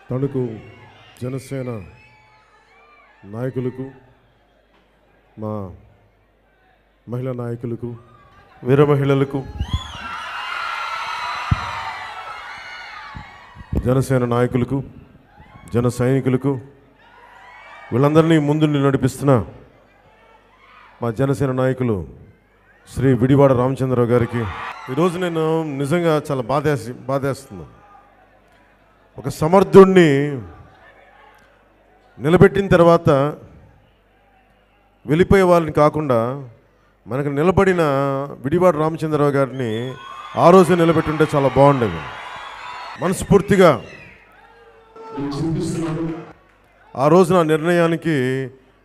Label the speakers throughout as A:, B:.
A: తణుకు జనసేన నాయకులకు, మా మహిళా నాయకులకు, వీర మహిళలకు, జనసేన నాయకులకు, జన సైనికులకు, వీళ్ళందరినీ ముందుండి నడిపిస్తున్న మా జనసేన నాయకులు శ్రీ విడివాడ రామచంద్రరావు గారికి ఈరోజు నేను నిజంగా చాలా బాధేస్తున్నాను. ఒక సమర్థుణ్ణి నిలబెట్టిన తర్వాత వెళ్ళిపోయే వాళ్ళని కాకుండా మనకు నిలబడిన విడివాడ రామచంద్రరావు గారిని ఆ రోజే నిలబెట్టుంటే చాలా బాగుండేది. మనస్ఫూర్తిగా ఆ రోజు నా నిర్ణయానికి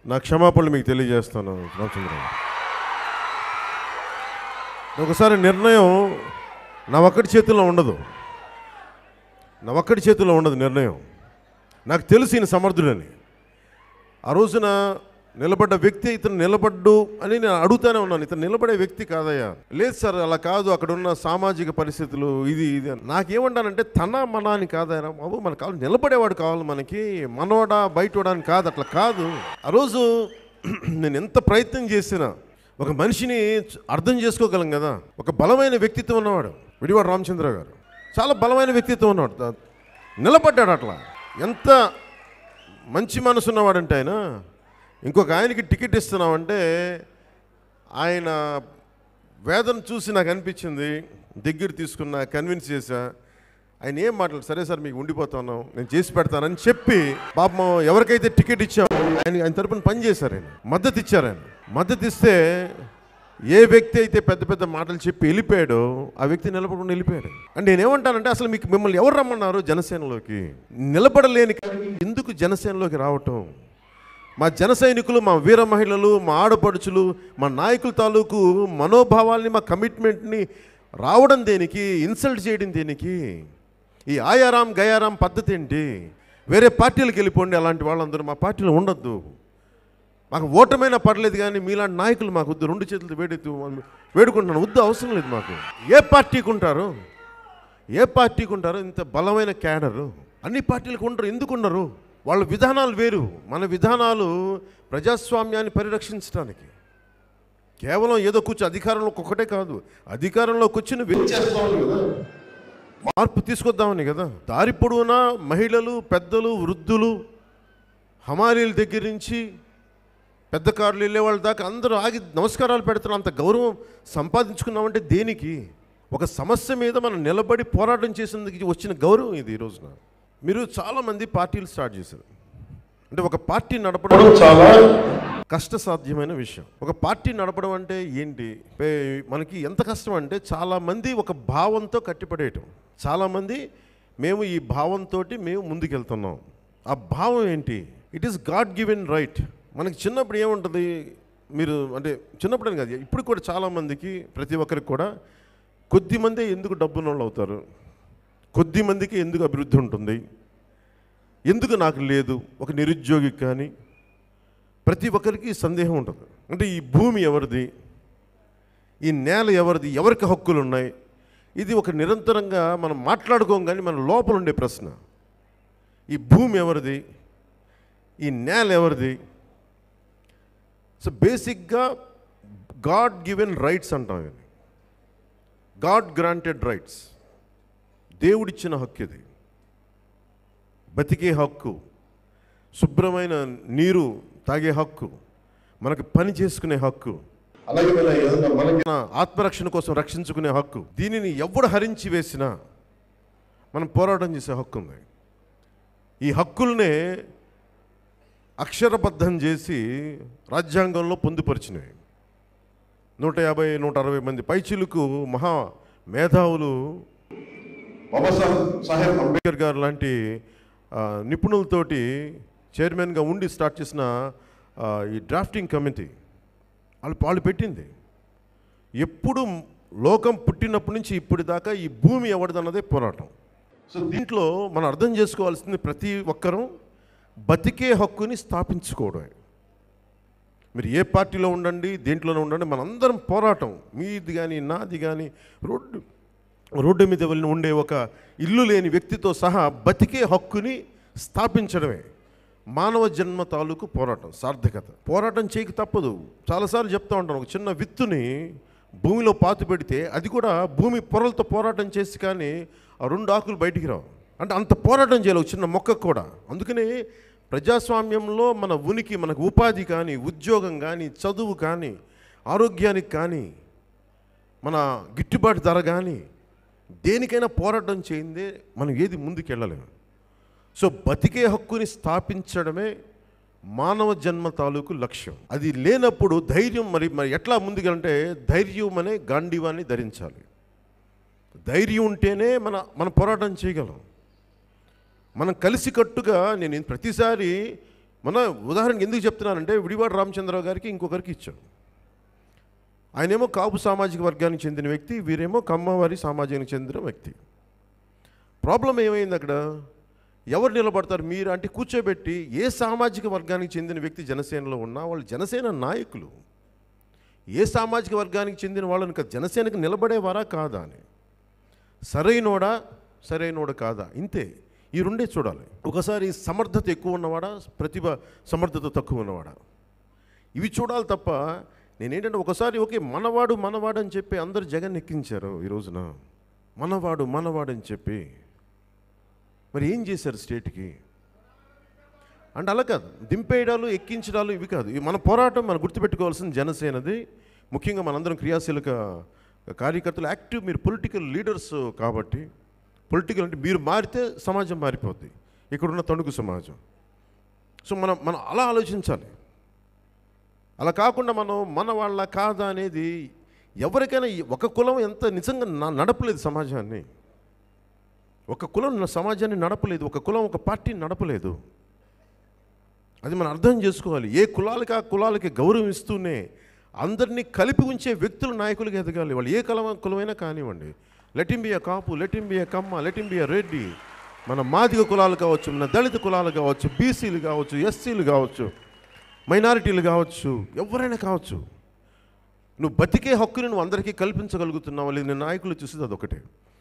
A: నా క్షమాపణలు మీకు తెలియజేస్తాను. రామచంద్రరావు, ఒకసారి నిర్ణయం నా ఒక్కడి చేతుల్లో ఉండదు. నిర్ణయం నాకు తెలిసి ఈయన సమర్థుడని. ఆ రోజున నిలబడ్డ వ్యక్తి ఇతను నిలబడ్డు అని నేను అడుగుతానే ఉన్నాను. ఇతను నిలబడే వ్యక్తి కాదయ్యా. లేదు సార్, అలా కాదు, అక్కడ ఉన్న సామాజిక పరిస్థితులు ఇది నాకేమంటానంటే తన మన అని కాదయ్యా బాబు, మనకు కావాలి నిలబడేవాడు కావాలి, మనకి మనవాడా బయటవాడా అని కాదు, అట్లా కాదు. ఆ రోజు నేను ఎంత ప్రయత్నం చేసినా ఒక మనిషిని అర్థం చేసుకోగలం కదా. ఒక బలమైన వ్యక్తిత్వం ఉన్నవాడు విడివాడ రామచంద్రరావు గారు, చాలా బలమైన వ్యక్తిత్వం ఉన్నాడు, నిలబడ్డాడు. అట్లా ఎంత మంచి మనసు ఉన్నవాడంటే ఆయన, ఇంకొక ఆయనకి టికెట్ ఇస్తున్నామంటే ఆయన వేదన చూసి నాకు అనిపించింది, దగ్గర తీసుకున్నా, కన్విన్స్ చేశా. ఆయన ఏం మాట్లాడు, సరే సార్ మీకు ఉండిపోతాను, నేను చేసి పెడతానని చెప్పి పాపం ఎవరికైతే టికెట్ ఇచ్చామో ఆయన తరపున పనిచేశారు, ఆయన మద్దతు ఇచ్చారు. ఆయన మద్దతు ఇస్తే ఏ వ్యక్తి అయితే పెద్ద పెద్ద మాటలు చెప్పి వెళ్ళిపోయాడో ఆ వ్యక్తి నిలబడకుండా వెళ్ళిపోయాడు. అంటే నేనేమంటానంటే అసలు మిమ్మల్ని ఎవరు రమ్మన్నారు జనసేనలోకి? నిలబడలేని ఎందుకు జనసేనలోకి రావటం? మా జన సైనికులు, మా వీర మహిళలు, మా ఆడపడుచులు, మా నాయకుల తాలూకు మనోభావాల్ని, మా కమిట్మెంట్ని రావడం దేనికి? ఇన్సల్ట్ చేయడం దేనికి? ఈ ఆయారాం గయారాం పద్ధతి ఏంటి? వేరే పార్టీలకు వెళ్ళిపోండి, అలాంటి వాళ్ళందరూ మా పార్టీలో ఉండొద్దు. మాకు ఓటమైనా పర్లేదు కానీ మీలాంటి నాయకులు మాకు వద్దు. 2 చేతులతో వేడుకుంటున్నాను, వద్దు, అవసరం లేదు మాకు. ఏ పార్టీకి ఉంటారు ఇంత బలమైన క్యాడరు? అన్ని పార్టీలకు ఉండరు. ఎందుకు ఉండరు? వాళ్ళ విధానాలు వేరు. మన విధానాలు ప్రజాస్వామ్యాన్ని పరిరక్షించడానికి, కేవలం ఏదో కూర్చో అధికారంలోకి ఒక్కటే కాదు, అధికారంలోకి వచ్చి మార్పు తీసుకొద్దామని కదా. దారి పొడవునా మహిళలు, పెద్దలు, వృద్ధులు, హమాలీల దగ్గర నుంచి పెద్ద కార్లు వెళ్ళే వాళ్ళ దాకా అందరూ ఆగి నమస్కారాలు పెడుతున్నారు. అంత గౌరవం సంపాదించుకున్నామంటే దేనికి? ఒక సమస్య మీద మనం నిలబడి పోరాటం చేసేందుకు వచ్చిన గౌరవం ఇది. ఈ రోజున మీరు చాలామంది పార్టీలు స్టార్ట్ చేశారు. అంటే ఒక పార్టీ నడపడం చాలా కష్టసాధ్యమైన విషయం. ఒక పార్టీ నడపడం అంటే ఏంటి? మనకి ఎంత కష్టం అంటే చాలామంది ఒక భావంతో కట్టిపడేయటం. చాలామంది మేము ఈ భావంతో మేము ముందుకెళ్తున్నాం. ఆ భావం ఏంటి? It is God given right. మనకి చిన్నప్పుడు ఏముంటుంది, మీరు అంటే చిన్నప్పుడు కాదు, ఇప్పుడు కూడా చాలామందికి, ప్రతి ఒక్కరికి కూడా కొద్దిమంది ఎందుకు డబ్బున్న వాళ్ళు అవుతారు, కొద్దిమందికి ఎందుకు అభివృద్ధి ఉంటుంది, ఎందుకు నాకు లేదు, ఒక నిరుద్యోగికి కానీ ప్రతి ఒక్కరికి సందేహం ఉంటుంది. అంటే ఈ భూమి ఎవరిది, ఈ నేల ఎవరిది, ఎవరికి హక్కులు ఉన్నాయి, ఇది ఒక నిరంతరంగా మనం మాట్లాడుకోం కానీ మన లోపల ఉండే ప్రశ్న. ఈ భూమి ఎవరిది, ఈ నేల ఎవరిది? సో బేసిక్గా గాడ్ గివెన్ రైట్స్ అంటాం. గాడ్ గ్రాంటెడ్ రైట్స్, దేవుడిచ్చిన హక్కు ఇది. బతికే హక్కు, శుభ్రమైన నీరు తాగే హక్కు, మనకు పని చేసుకునే హక్కు, అలాగే మన ఆత్మరక్షణ కోసం రక్షించుకునే హక్కు. దీనిని ఎవడు హరించి వేసినా మనం పోరాటం చేసే హక్కు ఉంది. ఈ హక్కుల్నే అక్షరబద్ధం చేసి రాజ్యాంగంలో పొందుపరిచినవి. 150-160 మంది పైచిలుకు మహా మేధావులు, బాబాసాహెబ్ అంబేద్కర్ గారు లాంటి నిపుణులతోటి చైర్మన్గా ఉండి స్టార్ట్ చేసిన ఈ డ్రాఫ్టింగ్ కమిటీ వాళ్ళు పెట్టింది. ఎప్పుడు లోకం పుట్టినప్పటి నుంచి ఇప్పటిదాకా ఈ భూమి ఎవరిదన్నదే పోరాటం. సో దీంట్లో మనం అర్థం చేసుకోవాల్సింది, ప్రతి ఒక్కరూ బతికే హక్కుని స్థాపించుకోవడమే. మీరు ఏ పార్టీలో ఉండండి, దేంట్లోనే ఉండండి, మనందరం పోరాటం. మీది కానీ నాది కానీ రోడ్డు మీద వెళ్ళి ఉండే ఒక ఇల్లు లేని వ్యక్తితో సహా బతికే హక్కుని స్థాపించడమే మానవ జన్మ తాలూకు పోరాటం, సార్థకత. పోరాటం చేయక తప్పదు. చాలాసార్లు చెప్తూ ఉంటాను, ఒక చిన్న విత్తుని భూమిలో పాతి పెడితే అది కూడా భూమి పొరలతో పోరాటం చేసి కానీ ఆ 2 ఆకులు బయటికి రావు. అంటే అంత పోరాటం చేయాలి ఒక చిన్న మొక్కకు కూడా. అందుకని ప్రజాస్వామ్యంలో మన ఉనికి, మనకు ఉపాధి కానీ, ఉద్యోగం కానీ, చదువు కానీ, ఆరోగ్యానికి కానీ, మన గిట్టుబాటు ధర కానీ, దేనికైనా పోరాటం చేయిందే మనం ఏది ముందుకెళ్ళలేము. సో బతికే హక్కుని స్థాపించడమే మానవ జన్మ తాలూకు లక్ష్యం. అది లేనప్పుడు ధైర్యం మరి ఎట్లా ముందుకెళ్ళంటే ధైర్యం అనే గాంధీవాన్ని ధరించాలి. ధైర్యం ఉంటేనే మన పోరాటం చేయగలం. మనం కలిసికట్టుగా, నేను ప్రతిసారి మన ఉదాహరణకి ఎందుకు చెప్తున్నానంటే, విడివాడ రామచంద్రరావు గారికి ఇంకొకరికి ఇచ్చాను. ఆయనేమో కాపు సామాజిక వర్గానికి చెందిన వ్యక్తి, వీరేమో కమ్మవారి సామాజికానికి చెందిన వ్యక్తి. ప్రాబ్లం ఏమైంది అక్కడ? ఎవరు నిలబడతారు మీరు అంటే కూర్చోబెట్టి, ఏ సామాజిక వర్గానికి చెందిన వ్యక్తి జనసేనలో ఉన్నా వాళ్ళు జనసేన నాయకులు, ఏ సామాజిక వర్గానికి చెందిన వాళ్ళని జనసేనకు నిలబడేవారా కాదా అని, సరైనోడా కాదా, ఇంతే. ఈ రెండే చూడాలి. ఒకసారి సమర్థత ఎక్కువ ఉన్నవాడా, ప్రతిభ సమర్థత తక్కువ ఉన్నవాడా, ఇవి చూడాలి తప్ప నేనేంటంటే ఒకసారి ఓకే మనవాడు అని చెప్పి అందరూ జగన్ ఎక్కించారు. ఈ రోజున మనవాడు అని చెప్పి మరి ఏం చేశారు స్టేట్కి అంటే? అలా కాదు, దింపేయడాలు ఎక్కించడాలు ఇవి కాదు. మన పోరాటం మనం గుర్తుపెట్టుకోవాల్సిన జనసేనది. ముఖ్యంగా మనందరం క్రియాశీలక కార్యకర్తలు, యాక్టివ్, మీరు పొలిటికల్ లీడర్స్ కాబట్టి, పొలిటికల్ అంటే మీరు మారితే సమాజం మారిపోద్ది, ఇక్కడున్న తణుకు సమాజం. సో మనం అలా ఆలోచించాలి. అలా కాకుండా మన వాళ్ళ కాదా అనేది ఎవరికైనా, ఒక కులం ఎంత నిజంగా నడపలేదు సమాజాన్ని, ఒక కులం సమాజాన్ని నడపలేదు, ఒక కులం ఒక పార్టీని నడపలేదు. అది మనం అర్థం చేసుకోవాలి. ఏ కులాలకి ఆ కులాలకి గౌరవం ఇస్తూనే అందరినీ కలిపి ఉంచే వ్యక్తులు నాయకులుగా ఎదగాలి. వాళ్ళు ఏ కులమైనా కానివ్వండి. లెట్ హిమ్ బి ఎ కాపు, లెట్ హిమ్ బి ఎ కమ్మ, లెట్ హిమ్ బి ఎ రెడ్డి, మన మాదిగ కులాలు కావచ్చు, మన దళిత కులాలు కావచ్చు, బీసీలు కావచ్చు, ఎస్సీలు కావచ్చు, మైనారిటీలు కావచ్చు, ఎవరైనా కావచ్చు. నువ్వు బతికే హక్కుని నువ్వు అందరికీ కల్పించగలుగుతున్నావు లేదు. నేను నాయకులు చూసేది అదొకటే.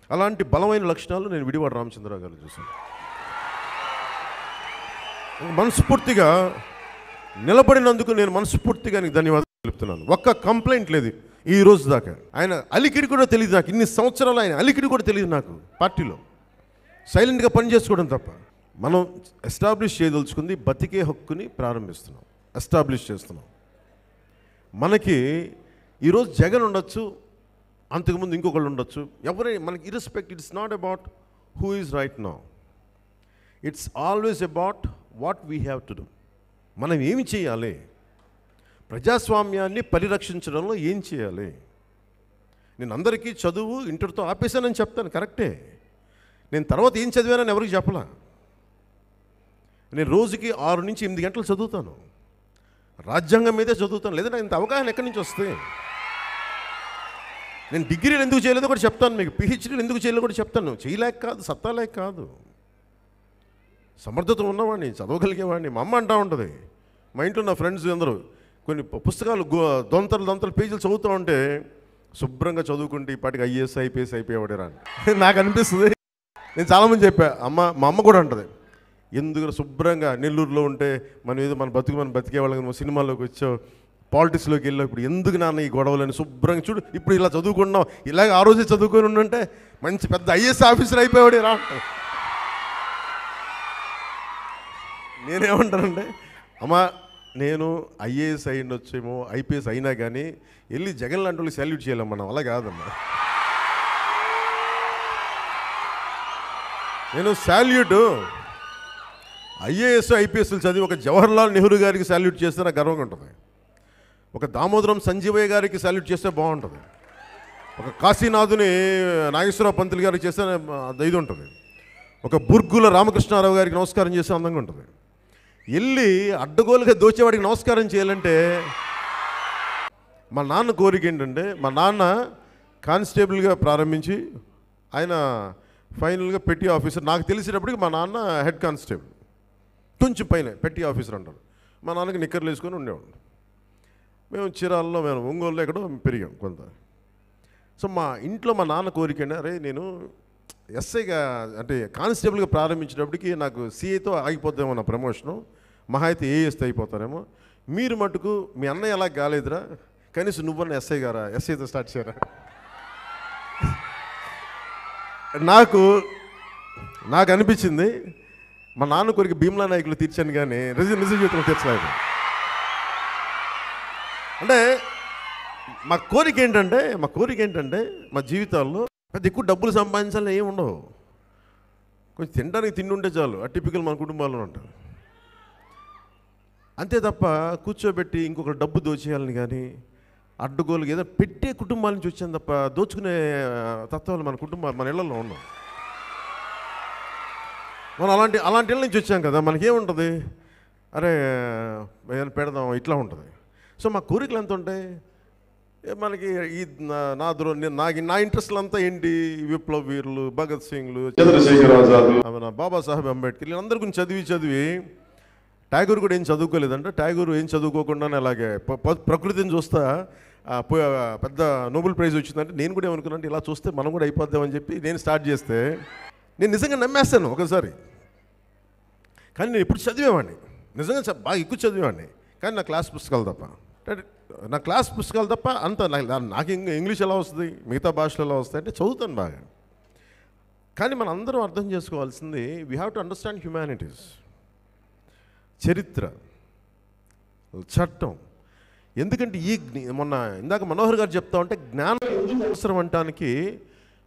A: అలాంటి బలమైన లక్షణాలు నేను విడివాడ రామచంద్రరావు గారు చూశాను. మనస్ఫూర్తిగా నిలబడినందుకు నేను మనస్ఫూర్తిగా నీకు ధన్యవాదాలు తెలుపుతున్నాను. ఒక్క కంప్లైంట్ లేదు ఈ రోజు దాకా. ఆయన అలికిడి కూడా తెలియదు నాకు, ఇన్ని సంవత్సరాలు ఆయన అలికిడి కూడా తెలియదు నాకు. పార్టీలో సైలెంట్గా పనిచేసుకోవడం తప్ప. మనం ఎస్టాబ్లిష్ చేయదలుచుకుంది బతికే హక్కుని ప్రారంభిస్తున్నాం, ఎస్టాబ్లిష్ చేస్తున్నాం. మనకి ఈరోజు జగన్ ఉండొచ్చు, అంతకుముందు ఇంకొకళ్ళు ఉండొచ్చు, ఎవరైనా మనకి irrespect. It's not about who is right now, it's always about what we have to do. మనం ఏమి చేయాలి, ప్రజాస్వామ్యాన్ని పరిరక్షించడంలో ఏం చేయాలి. నేను అందరికీ చదువు ఇంటర్తో ఆపేశానని చెప్తాను, కరెక్టే. నేను తర్వాత ఏం చదివానని ఎవరికి చెప్పలా. నేను రోజుకి 6 నుంచి 8 గంటలు చదువుతాను, రాజ్యాంగం మీదే చదువుతాను. లేదా ఇంత అవగాహన ఎక్కడి నుంచి వస్తే? నేను డిగ్రీలు ఎందుకు చేయలేదో కూడా చెప్తాను మీకు, పిహెచ్డీలు ఎందుకు చేయలేదో కూడా చెప్తాను. చేయలేక కాదు, సత్తాలేక కాదు, సమర్థత ఉన్నవాడిని, చదవగలిగేవాడిని. మా అమ్మ అంటూ ఉంటుంది, మా ఇంట్లో నా ఫ్రెండ్స్ అందరూ కొన్ని పుస్తకాలు దొంతలు పేజీలు చదువుతూ ఉంటే, శుభ్రంగా చదువుకుంటే ఇప్పటికి ఐఏఎస్ ఐపీఎస్ అయిపోయేవాడేరా అని నాకు అనిపిస్తుంది. నేను చాలామంది చెప్పా, మా అమ్మ కూడా అంటుంది, ఎందుకు శుభ్రంగా నెల్లూరులో ఉంటే మన బతికేవాళ్ళం, సినిమాలోకి వచ్చావు, పాలిటిక్స్లోకి వెళ్ళావు, ఇప్పుడు ఎందుకు నాన్న ఈ గొడవలని, శుభ్రంగా చూడు ఇప్పుడు ఇలా చదువుకున్నావు, ఇలాగ ఆ రోజే చదువుకొని ఉండంటే మంచి పెద్ద ఐఏఎస్ ఆఫీసర్ అయిపోయాడు రా. నేనేమంటానంటే, అమ్మ నేను ఐఏఎస్ అయి ఉండొచ్చేమో, ఐపీఎస్ అయినా కానీ వెళ్ళి జగన్ లాంటి వాళ్ళకి సాల్యూట్ చేయాలి మనం, అలా కాదమ్మా. నేను సాల్యూట్ ఐఏఎస్ ఐపీఎస్లు చదివి ఒక జవహర్లాల్ నెహ్రూ గారికి సాల్యూట్ చేస్తే నాకు గర్వంగా ఉంటుంది, ఒక దామోదరం సంజీవయ్య గారికి సాల్యూట్ చేస్తే బాగుంటుంది, ఒక కాశీనాథుని నాగేశ్వరరావు పంతులు గారికి చేస్తే ఇది ఉంటుంది, ఒక బుర్గుల రామకృష్ణారావు గారికి నమస్కారం చేస్తే అందంగా ఉంటుంది. వెళ్ళి అడ్డగోలుగా దోచేవాడికి నమస్కారం చేయాలంటే, మా నాన్న కోరిక ఏంటంటే, మా నాన్న కానిస్టేబుల్గా ప్రారంభించి ఆయన ఫైనల్గా పెట్టి ఆఫీసర్. నాకు తెలిసినప్పటికి మా నాన్న హెడ్ కానిస్టేబుల్, కొంచెం పైన పెట్టి ఆఫీసర్ అంటారు. మా నాన్నకి నిక్కర్లు వేసుకొని ఉండేవాడు. మేము చీరాలలో, మేము ఒంగోలులో ఎక్కడో పెరిగాం కొంత. సో మా ఇంట్లో మా నాన్న కోరిక, అరే నేను ఎస్ఐగా అంటే కానిస్టేబుల్గా ప్రారంభించినప్పటికీ నాకు సిఐతో ఆగిపోద్దేమో నా ప్రమోషను, మహా అయితే ఏఎస్తో అయిపోతారేమో. మీరు మటుకు మీ అన్నయ్య అలా కాలేదురా, కనీసం నువ్వన్న ఎస్ఐ గారా, ఎస్ఐతో స్టార్ట్ చేయరా. నాకు అనిపించింది మా నాన్న కోరిక భీమ్లా నాయకులు తీర్చాను కానీ నిజ జీవితంలో తీర్చలేదు. అంటే మా కోరిక ఏంటంటే మా జీవితాల్లో పెద్ద ఎక్కువ డబ్బులు సంపాదించాలని ఏమి ఉండవు, కొంచెం తినడానికి తిండి ఉంటే చాలు. ఆ టిపికల్ మన కుటుంబాల్లో ఉంటారు. అంతే తప్ప కూర్చోబెట్టి ఇంకొకరు డబ్బు దోచేయాలని కానీ అడ్డుగోలు ఏదో పెట్టే కుటుంబాల నుంచి వచ్చాను తప్ప దోచుకునే తత్వాలు మన ఇళ్లలో ఉండవు. మనం అలాంటి ఇళ్ళ నుంచి వచ్చాం కదా, మనకేముంటుంది, అరే ఏదైనా పెడదాం ఇట్లా ఉంటుంది. సో మా కోరికలు ఎంత ఉంటాయి మనకి. ఈ నా ఇంట్రెస్ట్లు అంతా ఏంటి, విప్లవ్ వీరులు, భగత్ సింగ్లు, చంద్రశేఖర్ ఆజాద్, బాబాసాహెబ్ అంబేద్కర్, వీళ్ళందరి గురించి చదివి ట్యాగూర్ కూడా ఏం చదువుకోలేదంట. ట్యాగూర్ ఏం చదువుకోకుండానే అలాగే ప్రకృతిని చూస్తా పెద్ద నోబెల్ ప్రైజ్ వచ్చిందంటే నేను కూడా ఏమనుకున్నాను, ఇలా చూస్తే మనం కూడా అయిపోద్దామని చెప్పి నేను స్టార్ట్ చేస్తే నేను నిజంగా నమ్మేస్తాను ఒకసారి. కానీ నేను ఇప్పుడు చదివేవాడిని, నిజంగా బాగా ఎక్కువ చదివేవాడిని. కానీ నా క్లాస్ పుస్తకాలు తప్ప అంత నాకు ఇంగ్లీష్ ఎలా వస్తుంది, మిగతా భాషలు ఎలా వస్తాయి అంటే చదువుతాను బాగా. కానీ మనం అందరం అర్థం చేసుకోవాల్సింది, we have to understand humanities, చరిత్ర, చట్టం. ఎందుకంటే మొన్న ఇందాక మనోహర్ గారు చెప్తా ఉంటే జ్ఞానం ఎందుకు అవసరం అంటానికి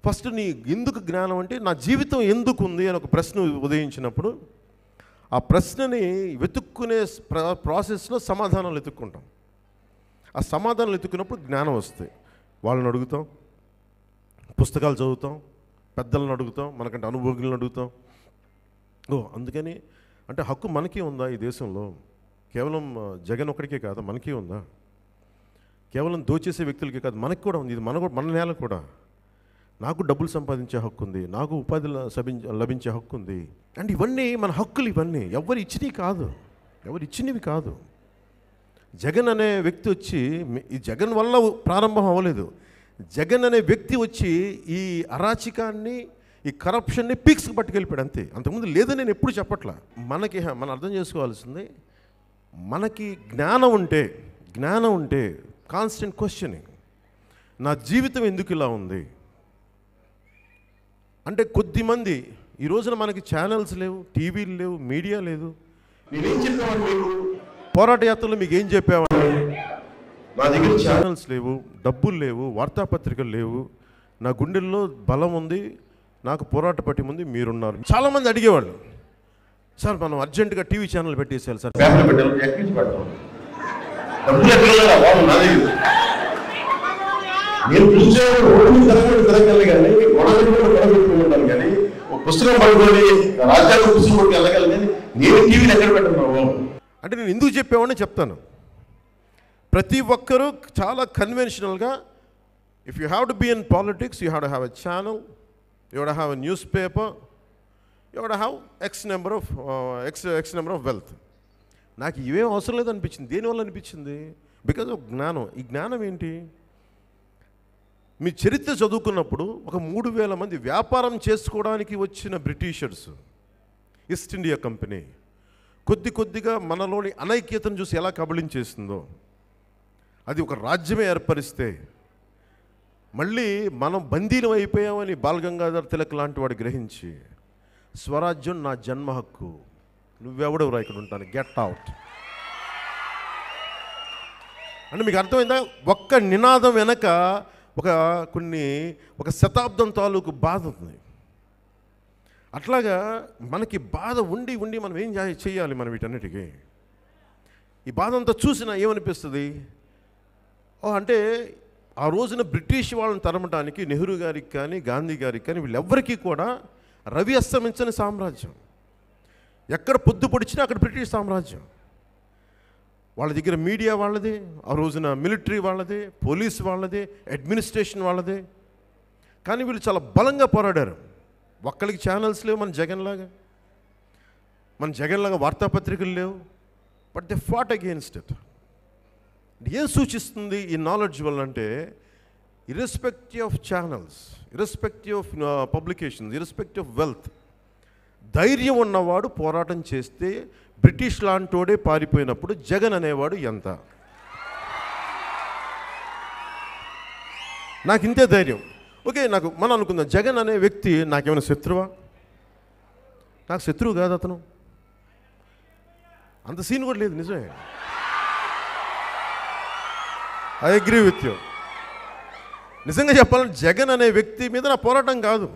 A: ఫస్ట్ ఎందుకు జ్ఞానం అంటే నా జీవితం ఎందుకు ఉంది అని ఒక ప్రశ్న ఉదయించినప్పుడు ఆ ప్రశ్నని వెతుక్కునే ప్రాసెస్లో సమాధానాలు వెతుక్కుంటాం. ఆ సమాధానాలు వెతుక్కున్నప్పుడు జ్ఞానం వస్తాయి. వాళ్ళని అడుగుతాం, పుస్తకాలు చదువుతాం, పెద్దలను అడుగుతాం, మనకంటే అనుభవజ్ఞులను అడుగుతాం. అందుకని అంటే హక్కు మనకే ఉందా ఈ దేశంలో? కేవలం జగన్ ఒక్కడికే కాదా, మనకే ఉందా? కేవలం దోచేసే వ్యక్తులకే కాదు, మనకి కూడా ఉంది. ఇది మన నేల కూడా. నాకు డబ్బులు సంపాదించే హక్కు ఉంది, నాకు ఉపాధి లభించే హక్కు ఉంది. అండ్ ఇవన్నీ మన హక్కులు, ఇవన్నీ ఎవరు ఇచ్చినవి కాదు. జగన్ అనే వ్యక్తి వచ్చి, ఈ జగన్ వల్ల ప్రారంభం అవ్వలేదు. జగన్ అనే వ్యక్తి వచ్చి ఈ అరాచకాన్ని, ఈ కరప్షన్ని పీక్స్కి పట్టుకెళ్ళిపోయాడు అంతే. అంతకుముందు లేదని నేను ఎప్పుడు చెప్పట్లా. మనం అర్థం చేసుకోవాల్సింది, మనకి జ్ఞానం ఉంటే కాన్స్టెంట్ క్వశ్చనింగ్, నా జీవితం ఎందుకు ఇలా ఉంది అంటే. కొద్దిమంది ఈ రోజున మనకి ఛానల్స్ లేవు, టీవీలు లేవు, మీడియా లేదు. నేనేం చెప్పామని మీకు పోరాట యాత్రలో మీకు ఏం చెప్పామని? నా దగ్గర ఛానల్స్ లేవు, డబ్బులు లేవు, వార్తాపత్రికలు లేవు, నా గుండెల్లో బలం ఉంది, నాకు పోరాట పట్టి ముందు మీరున్నారు. చాలామంది అడిగేవాళ్ళు, సార్ మనం అర్జెంటుగా టీవీ ఛానల్ పెట్టేసేయాలి సార్. అంటే నేను ఎందుకు చెప్పామని చెప్తాను. ప్రతి ఒక్కరూ చాలా కన్వెన్షనల్గా, if you have to be in politics, you have to have a channel, you have to have a news paper, you have to have x number of wealth. నాకు ఇవేం అవసరం లేదు అనిపించింది. దేనివల్ల అనిపించింది? బికాజ్ ఆఫ్ జ్ఞానం. ఈ జ్ఞానం ఏంటి? మీ చరిత్ర చదువుకున్నప్పుడు ఒక 3000 మంది వ్యాపారం చేసుకోవడానికి వచ్చిన బ్రిటిషర్స్, ఈస్ట్ ఇండియా కంపెనీ కొద్దిగా మనలోని అనైక్యతను చూసి ఎలా కబళించేసిందో, అది ఒక రాజ్యమే ఏర్పరిస్తే మళ్ళీ మనం బందీలం అయిపోయామని బాల్ గంగాధర్ తిలక్ లాంటి వాడు గ్రహించి, స్వరాజ్యం నా జన్మ హక్కు, నువ్వెవడెవరా ఇక్కడ ఉంటాను, గెట్ అవుట్ అంటే మీకు అర్థమైందా? ఒక్క నినాదం వెనక ఒక శతాబ్దం తాలూకు బాధ ఉంది. అట్లాగా మనకి బాధ ఉండి మనం ఏం చేయాలి? మనం వీటన్నిటికీ ఈ బాధ అంతా చూసినా ఏమనిపిస్తుంది? అంటే ఆ రోజున బ్రిటిష్ వాళ్ళని తరమటానికి నెహ్రూ గారికి కానీ, గాంధీ గారికి కానీ, వీళ్ళెవ్వరికీ కూడా రవి అస్తమించని సామ్రాజ్యం. ఎక్కడ పొద్దు పొడిచినా అక్కడ బ్రిటిష్ సామ్రాజ్యం. వాళ్ళ దగ్గర మీడియా వాళ్ళదే, ఆ రోజున మిలిటరీ వాళ్ళదే, పోలీస్ వాళ్ళదే, అడ్మినిస్ట్రేషన్ వాళ్ళదే. కానీ వీళ్ళు చాలా బలంగా పోరాడారు. ఒక్కరికి ఛానల్స్ లేవు మన జగన్లాగా వార్తాపత్రికలు లేవు. But they fat against it. ఏం సూచిస్తుంది ఈ నాలెడ్జ్ వల్ల అంటే, irrespective of channels, irrespective of publications, irrespective of wealth, ధైర్యం ఉన్నవాడు పోరాటం చేస్తే బ్రిటిష్ లాంటోడే పారిపోయినప్పుడు జగన్ అనేవాడు ఎంత? నాకు ఇంతే ధైర్యం. ఓకే, నాకు మనం అనుకుందాం జగన్ అనే వ్యక్తి నాకేమైనా శత్రువా? నాకు శత్రువు కాదు అతను, అంత సీన్ కూడా లేదు. నిజమే, ఐ అగ్రీ విత్ యూ. నిజంగా చెప్పాలంటే జగన్ అనే వ్యక్తి మీద నా పోరాటం కాదు.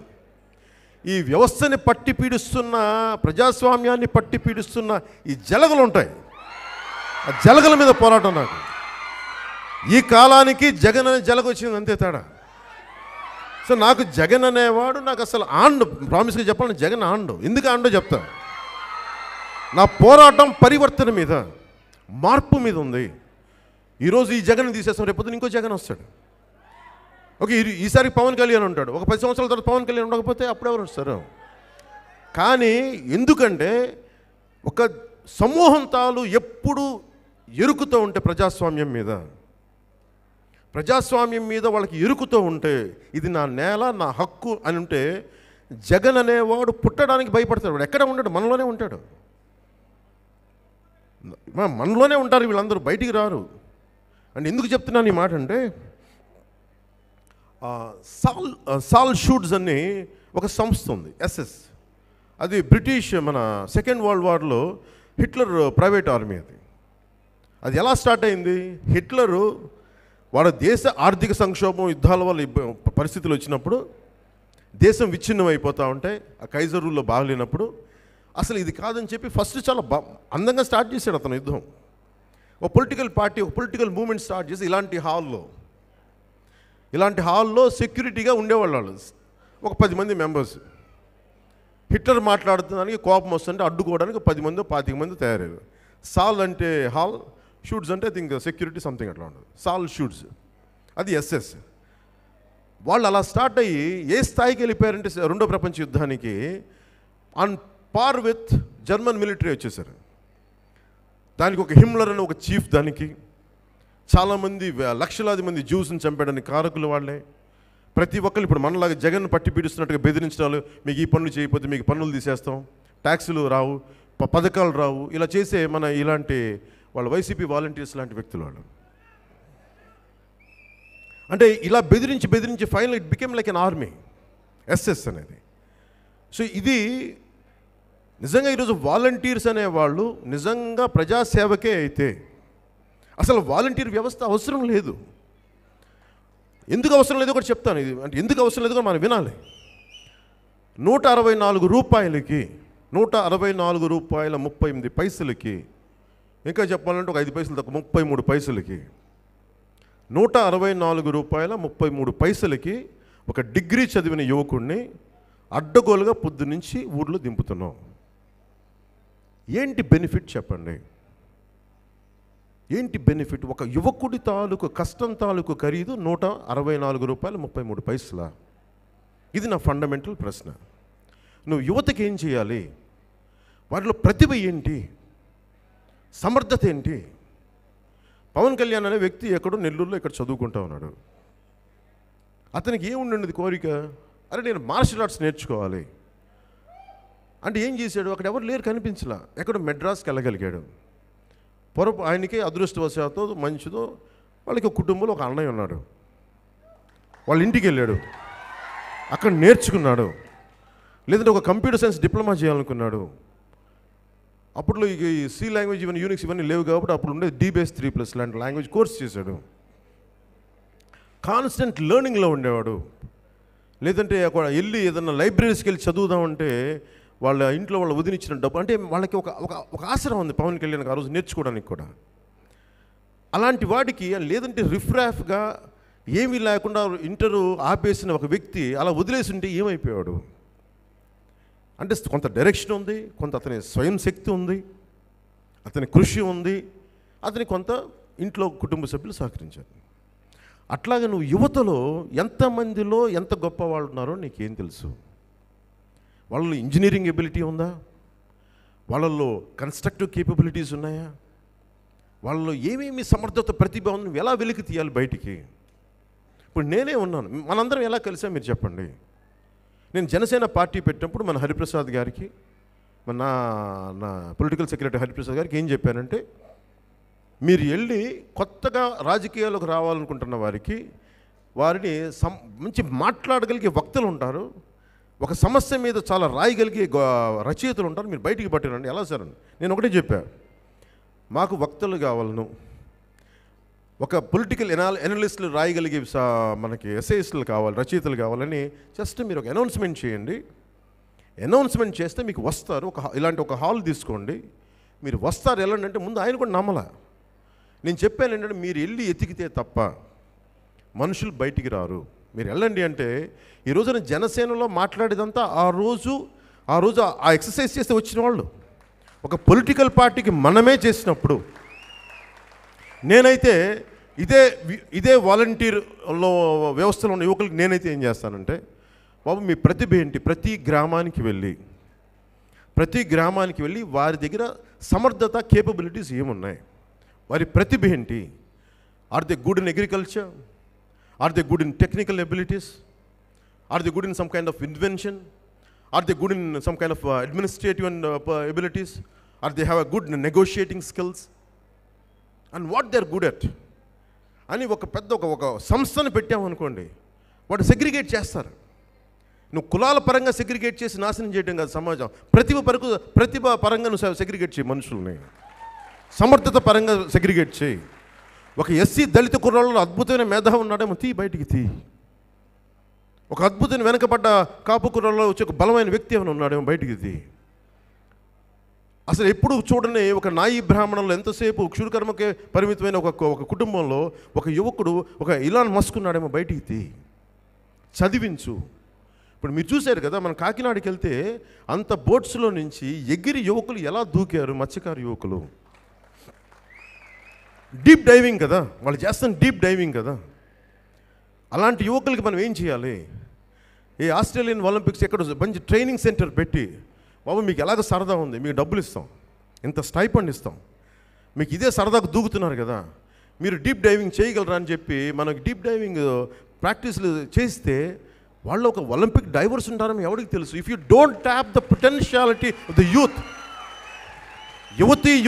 A: ఈ వ్యవస్థని పట్టి పీడిస్తున్న, ప్రజాస్వామ్యాన్ని పట్టి పీడిస్తున్న ఈ జలగలు ఉంటాయి, ఆ జలగల మీద పోరాటం నాకు. ఈ కాలానికి జగన్ అనే జలగ వచ్చింది, అంతే తేడా. సో నాకు జగన్ అనేవాడు నాకు అసలు ఆండు. ప్రామిస్గా చెప్పాలని జగన్ ఆండు. ఎందుకు ఆండో చెప్తా. నా పోరాటం పరివర్తన మీద, మార్పు మీద ఉంది. ఈరోజు ఈ జగన్ తీసేస్తాం, రేపొద్దున ఇంకో జగన్ వస్తాడు. ఓకే, ఈసారి పవన్ కళ్యాణ్ ఉంటాడు, ఒక 10 సంవత్సరాల తర్వాత పవన్ కళ్యాణ్ ఉండకపోతే అప్పుడెవరు వస్తారు? కానీ ఎందుకంటే ఒక సమూహం తాలు ఎప్పుడు ఎరుకుతూ ఉంటే ప్రజాస్వామ్యం మీద వాళ్ళకి ఎరుకుతూ ఉంటే ఇది నా నేల, నా హక్కు అని ఉంటే జగన్ అనేవాడు పుట్టడానికి భయపడతాడు. వాడు ఎక్కడ ఉంటాడు? మనలోనే ఉంటాడు, మనలోనే ఉంటారు వీళ్ళందరూ, బయటికి రారు. అండ్ ఎందుకు చెప్తున్నాను ఈ మాట అంటే, సాల్ షూట్స్ అని ఒక సంస్థ ఉంది, SS. అది బ్రిటిష్ మన సెకండ్ వరల్డ్ వార్లో హిట్లర్ ప్రైవేట్ ఆర్మీ. అది ఎలా స్టార్ట్ అయింది? హిట్లరు వాడు దేశ ఆర్థిక సంక్షోభం, యుద్ధాల వల్ల పరిస్థితులు వచ్చినప్పుడు దేశం విచ్ఛిన్నం అయిపోతూ ఉంటే, ఆ కైజర్ రూల్లో బాగలేనప్పుడు అసలు ఇది కాదని చెప్పి ఫస్ట్ చాలా అందంగా స్టార్ట్ చేశాడు అతను యుద్ధం. ఒక పొలిటికల్ పార్టీ, ఒక పొలిటికల్ మూవ్మెంట్ స్టార్ట్ చేసి ఇలాంటి హాల్లో సెక్యూరిటీగా ఉండేవాళ్ళు వాళ్ళు, ఒక 10 మంది మెంబర్స్. హిట్లర్ మాట్లాడుతున్నానికి కోపం వస్తుంటే అడ్డుకోవడానికి 10 మంది 25 మంది తయారయ్యారు. సాల్ అంటే హాల్, షూట్స్ అంటే ఐ థింక్ సెక్యూరిటీ సంథింగ్ అట్లా ఉండదు. సాల్ షూట్స్, అది SS. వాళ్ళు అలా స్టార్ట్ అయ్యి ఏ స్థాయికి వెళ్ళిపోయారంటే రెండో ప్రపంచ యుద్ధానికి on par with German military వచ్చేసారు. దానికి ఒక హిమ్లర్ అని ఒక చీఫ్, దానికి చాలామంది లక్షలాది మంది జ్యూస్ని చంపేయడానికి కారకులు వాళ్ళే. ప్రతి ఒక్కరు ఇప్పుడు మనలాగా జగన్ పట్టి పీడిస్తున్నట్టుగా బెదిరించడాలు, మీకు ఈ పనులు చేయకపోతే మీకు పన్నులు తీసేస్తాం, ట్యాక్సులు రావు, పథకాలు రావు, ఇలా చేసే ఇలాంటి వాళ్ళ వైసీపీ వాలంటీర్స్ లాంటి వ్యక్తులు వాళ్ళు. అంటే ఇలా బెదిరించి final it became like an army, SS అనేది. సో ఇది నిజంగా ఈరోజు వాలంటీర్స్ అనేవాళ్ళు నిజంగా ప్రజాసేవకే అయితే అసలు వాలంటీర్ వ్యవస్థ అవసరం లేదు. ఎందుకు అవసరం లేదో కూడా చెప్తాను. ఇది అంటే ఎందుకు అవసరం లేదో కూడా మనం వినాలి. 164 రూపాయలకి, 164 రూపాయల 38 పైసలకి, ఇంకా చెప్పాలంటే ఒక 5 పైసలు తక్కువ 33 పైసలకి, 164 రూపాయల 33 పైసలకి ఒక డిగ్రీ చదివిన యువకుడిని అడ్డగోలుగా పొద్దునుంచి ఊర్లో దింపుతున్నాం. ఏంటి బెనిఫిట్ చెప్పండి? ఏంటి బెనిఫిట్? ఒక యువకుడి తాలూకు కష్టం తాలూకు ఖరీదు 164 రూపాయలు 33 పైసలా? ఇది నా ఫండమెంటల్ ప్రశ్న. నువ్వు యువతకి ఏం చేయాలి? వారిలో ప్రతిభ ఏంటి? సమర్థత ఏంటి? పవన్ కళ్యాణ్ అనే వ్యక్తి ఎక్కడో నెల్లూరులో ఇక్కడ చదువుకుంటా ఉన్నాడు. అతనికి ఏముండేది కోరిక? అరే నేను మార్షల్ ఆర్ట్స్ నేర్చుకోవాలి అంటే ఏం చేశాడు? అక్కడ ఎవరు లేరు, కనిపించలా. ఎక్కడో మెడ్రాస్కి వెళ్ళగలిగాడు. ఆయనకి అదృష్టవశాతో మంచిదో వాళ్ళకి ఒక కుటుంబంలో ఒక అన్నయ్య ఉన్నాడు, వాళ్ళ ఇంటికి వెళ్ళాడు, అక్కడ నేర్చుకున్నాడు. లేదంటే ఒక కంప్యూటర్ సైన్స్ డిప్లొమా చేయాలనుకున్నాడు. అప్పట్లో ఈ సి లాంగ్వేజ్ ఇవన్నీ యూనిక్స్ ఇవన్నీ లేవు కాబట్టి అప్పుడు ఉండే DBase 3+ లాంటి లాంగ్వేజ్ కోర్స్ చేశాడు. కాన్స్టెంట్ లెర్నింగ్లో ఉండేవాడు. లేదంటే అక్కడ వెళ్ళి ఏదన్నా లైబ్రరీస్కి వెళ్ళి చదువుదామంటే వాళ్ళ ఇంట్లో వాళ్ళు వదిలించిన డబ్బు, అంటే వాళ్ళకి ఒక ఆసరా ఉంది పవన్ కళ్యాణ్ ఆ రోజు నేర్చుకోవడానికి కూడా. అలాంటి వాడికి లేదంటే రిఫ్రాఫ్గా ఏమీ లేకుండా ఇంటరు ఆపేసిన ఒక వ్యక్తి అలా వదిలేసి ఉంటే ఏమైపోయాడు? అంటే కొంత డైరెక్షన్ ఉంది, కొంత అతని స్వయం శక్తి ఉంది, అతని కృషి ఉంది, అతని కొంత ఇంట్లో కుటుంబ సభ్యులు సహకరించారు. అట్లాగే నువ్వు యువతలో ఎంతమందిలో ఎంత గొప్ప వాళ్ళు ఉన్నారో నీకేం తెలుసు? వాళ్ళలో ఇంజనీరింగ్ ఎబిలిటీ ఉందా? వాళ్ళల్లో కన్స్ట్రక్టివ్ కేపబిలిటీస్ ఉన్నాయా? వాళ్ళలో ఏమేమి సమర్థత ప్రతిభ ఉంది? ఎలా వెలికి తీయాలి బయటికి? ఇప్పుడు నేనే ఉన్నాను. మనందరం ఎలా కలిసాం మీరు చెప్పండి. నేను జనసేన పార్టీ పెట్టినప్పుడు మన హరిప్రసాద్ గారికి, నా నా పొలిటికల్ సెక్రటరీ హరిప్రసాద్ గారికి ఏం చెప్పానంటే, మీరు వెళ్ళి కొత్తగా రాజకీయాలకు రావాలనుకుంటున్న వారిని మంచి మాట్లాడగలిగే వక్తలు ఉంటారు, ఒక సమస్య మీద చాలా రాయగలిగే రచయితలు ఉంటారు, మీరు బయటికి పట్టినండి. ఎలా సార్ అని నేను ఒకటే చెప్పాను, మాకు వక్తలు కావాలను, ఒక పొలిటికల్ ఎనలిస్టులు రాయగలిగే మనకి ఎస్ఐస్టులు కావాలి, రచయితలు కావాలని జస్ట్ మీరు ఒక అనౌన్స్మెంట్ చేయండి. అనౌన్స్మెంట్ చేస్తే మీకు వస్తారు. ఇలాంటి ఒక హాల్ తీసుకోండి, మీరు వస్తారు. వెళ్ళండి అంటే ముందు ఆయన కూడా నమ్మలా. నేను చెప్పాను ఏంటంటే, మీరు వెళ్ళి ఎతికితే తప్ప మనుషులు బయటికి రారు, మీరు వెళ్ళండి అంటే. ఈ రోజున జనసేనలో మాట్లాడేదంతా ఆ రోజు ఆ ఎక్సర్సైజ్ చేస్తే వచ్చిన వాళ్ళు. ఒక పొలిటికల్ పార్టీకి మనమే చేసినప్పుడు, నేనైతే ఇదే వాలంటీర్లో వ్యవస్థలో ఉన్న యువకులకి నేనైతే ఏం చేస్తానంటే, బాబు మీ ప్రతిభ ఏంటి, ప్రతి గ్రామానికి వెళ్ళి వారి దగ్గర సమర్థత, కేపబిలిటీస్ ఏమున్నాయి, వారి ప్రతిభ ఏంటి, are they good in agriculture, are they good in technical abilities, are they good in some kind of invention, are they good in some kind of administrative and abilities, are they have a good negotiating skills, and what they are good at అని ఒక సంస్థను పెట్టామనుకోండి, వాడు segregate చేస్తారు. నువ్వు కులాల పరంగా segregate చేసి నాశనం చేయడం కాదు సమాజం. ప్రతిభ పరంగా నువ్వు సెగ్రిగేట్ చేయి, మనుషుల్ని సమర్థత పరంగా సెగ్రిగేట్ చేయి. ఒక ఎస్సీ దళిత కుర్రాళ్ళలో అద్భుతమైన మేధావి ఉన్నాడేమో, బయటికి తీ. ఒక అద్భుతమైన వెనకబడ్డ కాపు కుర్రాళ్ళలో వచ్చి ఒక బలమైన వ్యక్తి ఏమైనా ఉన్నాడేమో, బయటికి తీ. అసలు ఎప్పుడు చూడని ఒక నాయి బ్రాహ్మణంలో ఎంతసేపు క్షురకర్మకే పరిమితమైన ఒక కుటుంబంలో ఒక యువకుడు, ఒక ఇలాన్ మస్క్ ఉన్నాడేమో, బయటికి తీ, చదివించు. ఇప్పుడు మీరు చూశారు కదా, మన కాకినాడకి వెళ్తే అంత బోట్స్లో నుంచి ఎగిరి యువకులు ఎలా దూకారు, మత్స్యకారు యువకులు. డీప్ డైవింగ్ కదా వాళ్ళు చేస్తున్న, డీప్ డైవింగ్ కదా. అలాంటి యువకులకి మనం ఏం చేయాలి? ఈ ఆస్ట్రేలియన్ ఒలింపిక్స్ ఎక్కడ మంచి ట్రైనింగ్ సెంటర్ పెట్టి, బాబు మీకు ఎలాగ సరదా ఉంది, మీకు డబ్బులు ఇస్తాం, ఇంత స్టైపండ్ ఇస్తాం, మీకు ఇదే సరదాకు దూకుతున్నారు కదా, మీరు డీప్ డైవింగ్ చేయగలరా అని చెప్పి మనకి డీప్ డైవింగ్ ప్రాక్టీస్లు చేస్తే వాళ్ళు ఒక ఒలింపిక్ డైవర్స్ ఉంటారని ఎవరికి తెలుసు? If you don't tap the potentiality of the youth,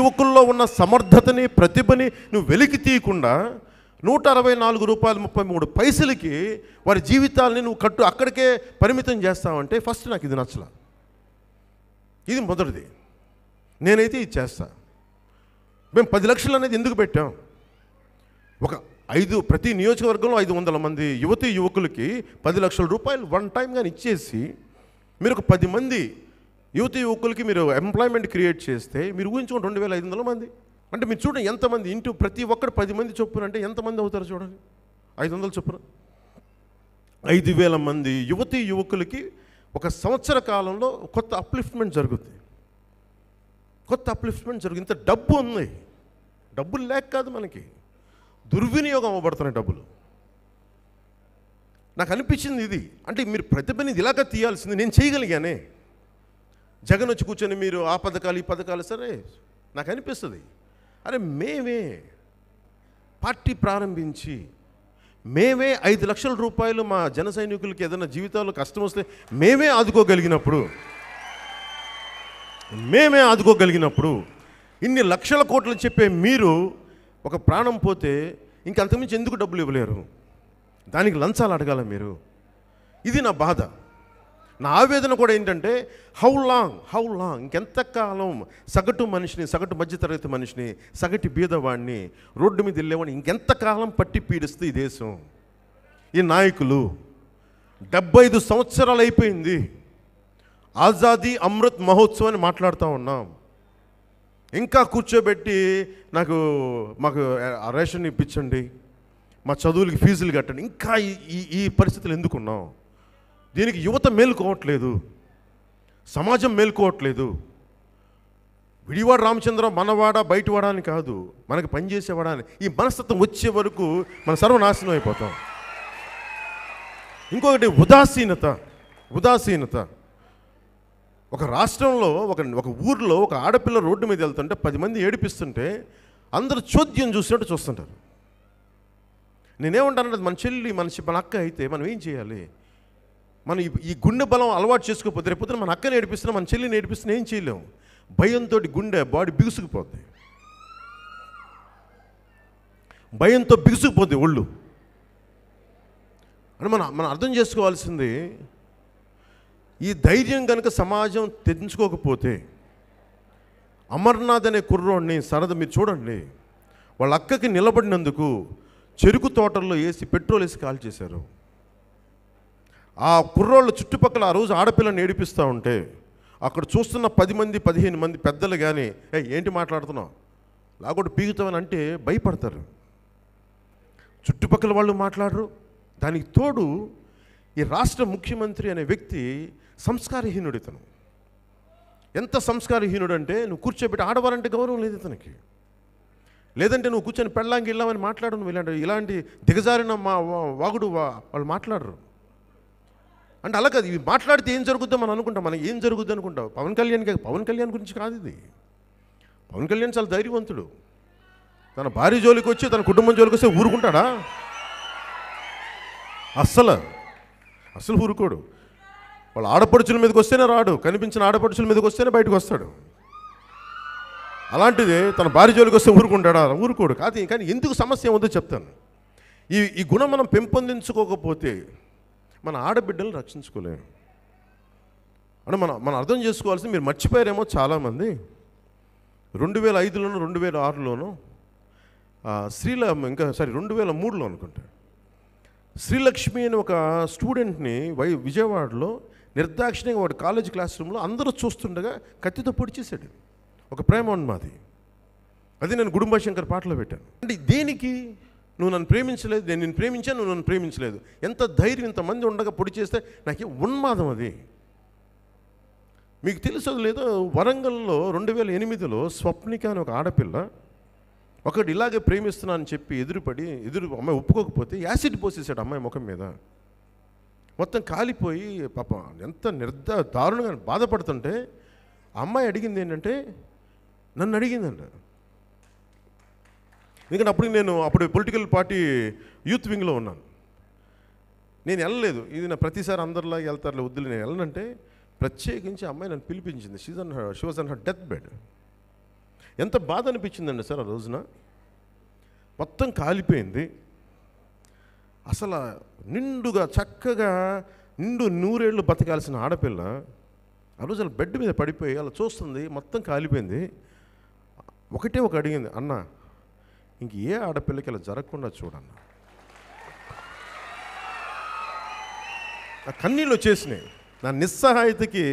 A: యువకుల్లో ఉన్న సమర్థతని, ప్రతిభని నువ్వు వెలికి తీయకుండా ₹164.33 వారి జీవితాలని నువ్వు అక్కడికే పరిమితం చేస్తావంటే ఫస్ట్ నాకు ఇది నచ్చల. ఇది మొదటిది. నేనైతే ఇది చేస్తా. మేము 10 లక్షలు అనేది ఎందుకు పెట్టాం? ప్రతి నియోజకవర్గంలో 500 మంది యువకులకి 10 లక్షల రూపాయలు వన్ టైం కానీ ఇచ్చేసి, మీరు ఒక 10 మంది యువకులకి మీరు ఎంప్లాయ్మెంట్ క్రియేట్ చేస్తే, మీరు ఊహించుకోండి 2500 మంది అంటే మీరు చూడండి ఎంతమంది, ఇంటూ ప్రతి ఒక్కరు 10 మంది చొప్పున అంటే ఎంతమంది అవుతారు చూడండి, 500 చొప్పున 5000 మంది యువకులకి ఒక సంవత్సర కాలంలో కొత్త అప్లిఫ్ట్మెంట్ జరుగుతుంది. ఇంత డబ్బు ఉంది, డబ్బులు లేక కాదు, మనకి దుర్వినియోగం అవ్వబడుతున్నాయి డబ్బులు. నాకు అనిపించింది ఇది, అంటే మీరు ప్రతిభని ఇలాగ తీయాల్సింది. నేను చేయగలిగానే. జగన్ వచ్చి కూర్చొని మీరు ఆ పథకాలు ఈ పథకాలు, సరే నాకు అనిపిస్తుంది, అరే మేమే పార్టీ ప్రారంభించి మేమే 5 లక్షల రూపాయలు మా జన సైనికులకి ఏదైనా జీవితాల్లో కష్టం వస్తే మేమే ఆదుకోగలిగినప్పుడు ఇన్ని లక్షల కోట్లు చెప్పే మీరు ఒక ప్రాణం పోతే ఇంకంతకుమించి ఎందుకు డబ్బులు ఇవ్వలేరు? దానికి లంచాలు అడగాల మీరు. ఇది నా బాధ, నా ఆవేదన కూడా ఏంటంటే, హౌ లాంగ్ ఇంకెంతకాలం సగటు మనిషిని, సగటు మధ్యతరగతి మనిషిని, సగటు బీదవాడిని, రోడ్డు మీద వెళ్ళేవాడిని ఇంకెంతకాలం పట్టి పీడిస్తుంది ఈ దేశం? ఈ నాయకులు 75 సంవత్సరాలు అయిపోయింది, ఆజాదీ అమృత్ మహోత్సవాన్ని మాట్లాడుతూ ఉన్నాం. ఇంకా కూర్చోబెట్టి మాకు రేషన్ ఇప్పించండి, మా చదువులకి ఫీజులు కట్టండి, ఇంకా ఈ పరిస్థితులు ఎందుకున్నాం? దీనికి యువత మేలుకోవట్లేదు, సమాజం మేలుకోవట్లేదు. విడివాడ రామచంద్రరావు మనవాడ బయటవాడ అని కాదు, మనకు పనిచేసేవాడా అని ఈ మనస్తత్వం వచ్చే వరకు మనం సర్వనాశనం అయిపోతాం. ఇంకొకటి ఉదాసీనత. ఒక రాష్ట్రంలో ఒక ఊర్లో ఒక ఆడపిల్ల రోడ్డు మీద వెళ్తుంటే 10 మంది ఏడిపిస్తుంటే అందరూ చోద్యం చూసినట్టు చూస్తుంటారు. నేనేమంటానంటే మన చెల్లి మన అక్క అయితే మనం ఏం చేయాలి? మనం ఈ గుండె బలం అలవాటు చేసుకోకపోతే రేపొద్దున మన అక్కని ఏడిపిస్తున్నా, మన చెల్లిని ఏడిపిస్తున్నా ఏం చేయలేము. భయంతో గుండె బాడీ బిగుసుకుపోద్ది, భయంతో బిగుసుకుపోద్ది ఒళ్ళు. అని మనం అర్థం చేసుకోవాల్సింది, ఈ ధైర్యం కనుక సమాజం తెచ్చుకోకపోతే, అమర్నాథ్ అనే కుర్రోడిని మీరు చూడండి, వాళ్ళ అక్కకి నిలబడినందుకు చెరుకు తోటల్లో వేసి పెట్రోల్ వేసి కాల్ చేశారు. ఆ కుర్రోళ్ళు చుట్టుపక్కల ఆ రోజు ఆడపిల్లని ఏడిపిస్తూ ఉంటే అక్కడ చూస్తున్న 10 మంది 15 మంది పెద్దలు కానీ ఏంటి మాట్లాడుతున్నావు, లాగొట్టు పీగుతామని అంటే భయపడతారు. చుట్టుపక్కల వాళ్ళు మాట్లాడరు. దానికి తోడు ఈ రాష్ట్ర ముఖ్యమంత్రి అనే వ్యక్తి సంస్కారహీనుడు. ఇతను ఎంత సంస్కారహీనుడు అంటే, నువ్వు కూర్చోబెట్టి ఆడవాలంటే గౌరవం లేదు ఇతనికి. లేదంటే నువ్వు కూర్చొని పెళ్ళాంగి వెళ్ళామని మాట్లాడు. నువ్వు ఇలాంటి దిగజారిన వాగుడు వాళ్ళు మాట్లాడరు. అంటే అలా కాదు, ఇవి మాట్లాడితే ఏం జరుగుద్దో మనం అనుకుంటాం. మనకి ఏం జరుగుద్ది అనుకుంటాం. పవన్ కళ్యాణ్ గురించి కాదు ఇది. పవన్ కళ్యాణ్ చాలా ధైర్యవంతుడు. తన భార్య జోలికి వచ్చి తన కుటుంబం జోలికి వస్తే ఊరుకుంటాడా? అస్సలు ఊరుకోడు. వాళ్ళ ఆడపడుచుల మీదకి వస్తేనే రాడు, కనిపించిన ఆడపడుచుల మీదకి వస్తేనే బయటకు వస్తాడు. అలాంటిది తన భార్య జోలికి వస్తే ఊరుకుంటాడా? ఊరుకోడు. కానీ ఎందుకు సమస్య ఏముందో చెప్తాను. ఈ గుణం మనం పెంపొందించుకోకపోతే మన ఆడబిడ్డలను రక్షించుకోలేము. అంటే మనం అర్థం చేసుకోవాల్సింది, మీరు మర్చిపోయారేమో చాలామంది, 2005లోను 2006లోను 2003లో అనుకుంటా, శ్రీలక్ష్మి అని ఒక స్టూడెంట్ని విజయవాడలో నిర్దాక్షిణ్యంగా వాడు కాలేజ్ క్లాస్ రూమ్లో అందరూ చూస్తుండగా కత్తితో పొడిచేశాడు. ఒక ప్రేమ ఉన్మాది. అది నేను గుడుంబ శంకర్ పాటలో పెట్టాను. అంటే దేనికి? నువ్వు నన్ను ప్రేమించలేదు, నేను నిన్ను ప్రేమించాను, నువ్వు నన్ను ప్రేమించలేదు. ఎంత ధైర్యం! ఇంతమంది ఉండగా పొడి చేస్తే నాకు ఉన్మాదం అది. మీకు తెలుసో లేదో, వరంగల్లో 2008లో స్వప్నిక అని ఒక ఆడపిల్ల ఒకటి ఇలాగే ప్రేమిస్తున్నా అని చెప్పి అమ్మాయి ఒప్పుకోకపోతే యాసిడ్ పోసేసాడు అమ్మాయి ముఖం మీద. మొత్తం కాలిపోయి పాపం ఎంత దారుణంగా బాధపడుతుంటే అమ్మాయి అడిగింది ఏంటంటే, నన్ను అడిగిందంట. ఎందుకంటే అప్పుడు పొలిటికల్ పార్టీ యూత్ వింగ్లో ఉన్నాను. నేను వెళ్ళలేదు. ఇది నా ప్రతిసారి అందరిలాగా వెళ్తారులే, వద్దులు నేను వెళ్ళనంటే ప్రత్యేకించి అమ్మాయి నన్ను పిలిపించింది. She was on her death bed. ఎంత బాధ అనిపించిందండి సార్ ఆ రోజున. మొత్తం కాలిపోయింది. అసలు నిండుగా చక్కగా 100 ఏళ్ళు బతకాల్సిన ఆడపిల్ల ఆ రోజు అలా బెడ్ మీద పడిపోయి అలా చూస్తుంది, మొత్తం కాలిపోయింది. ఒకటే అడిగింది, అన్న ఇంక ఏ ఆడపిల్లకి ఇలా జరగకుండా చూడన్న. ఆ కన్నీళ్ళు వచ్చేసినాయి. నా నిస్సహాయతకి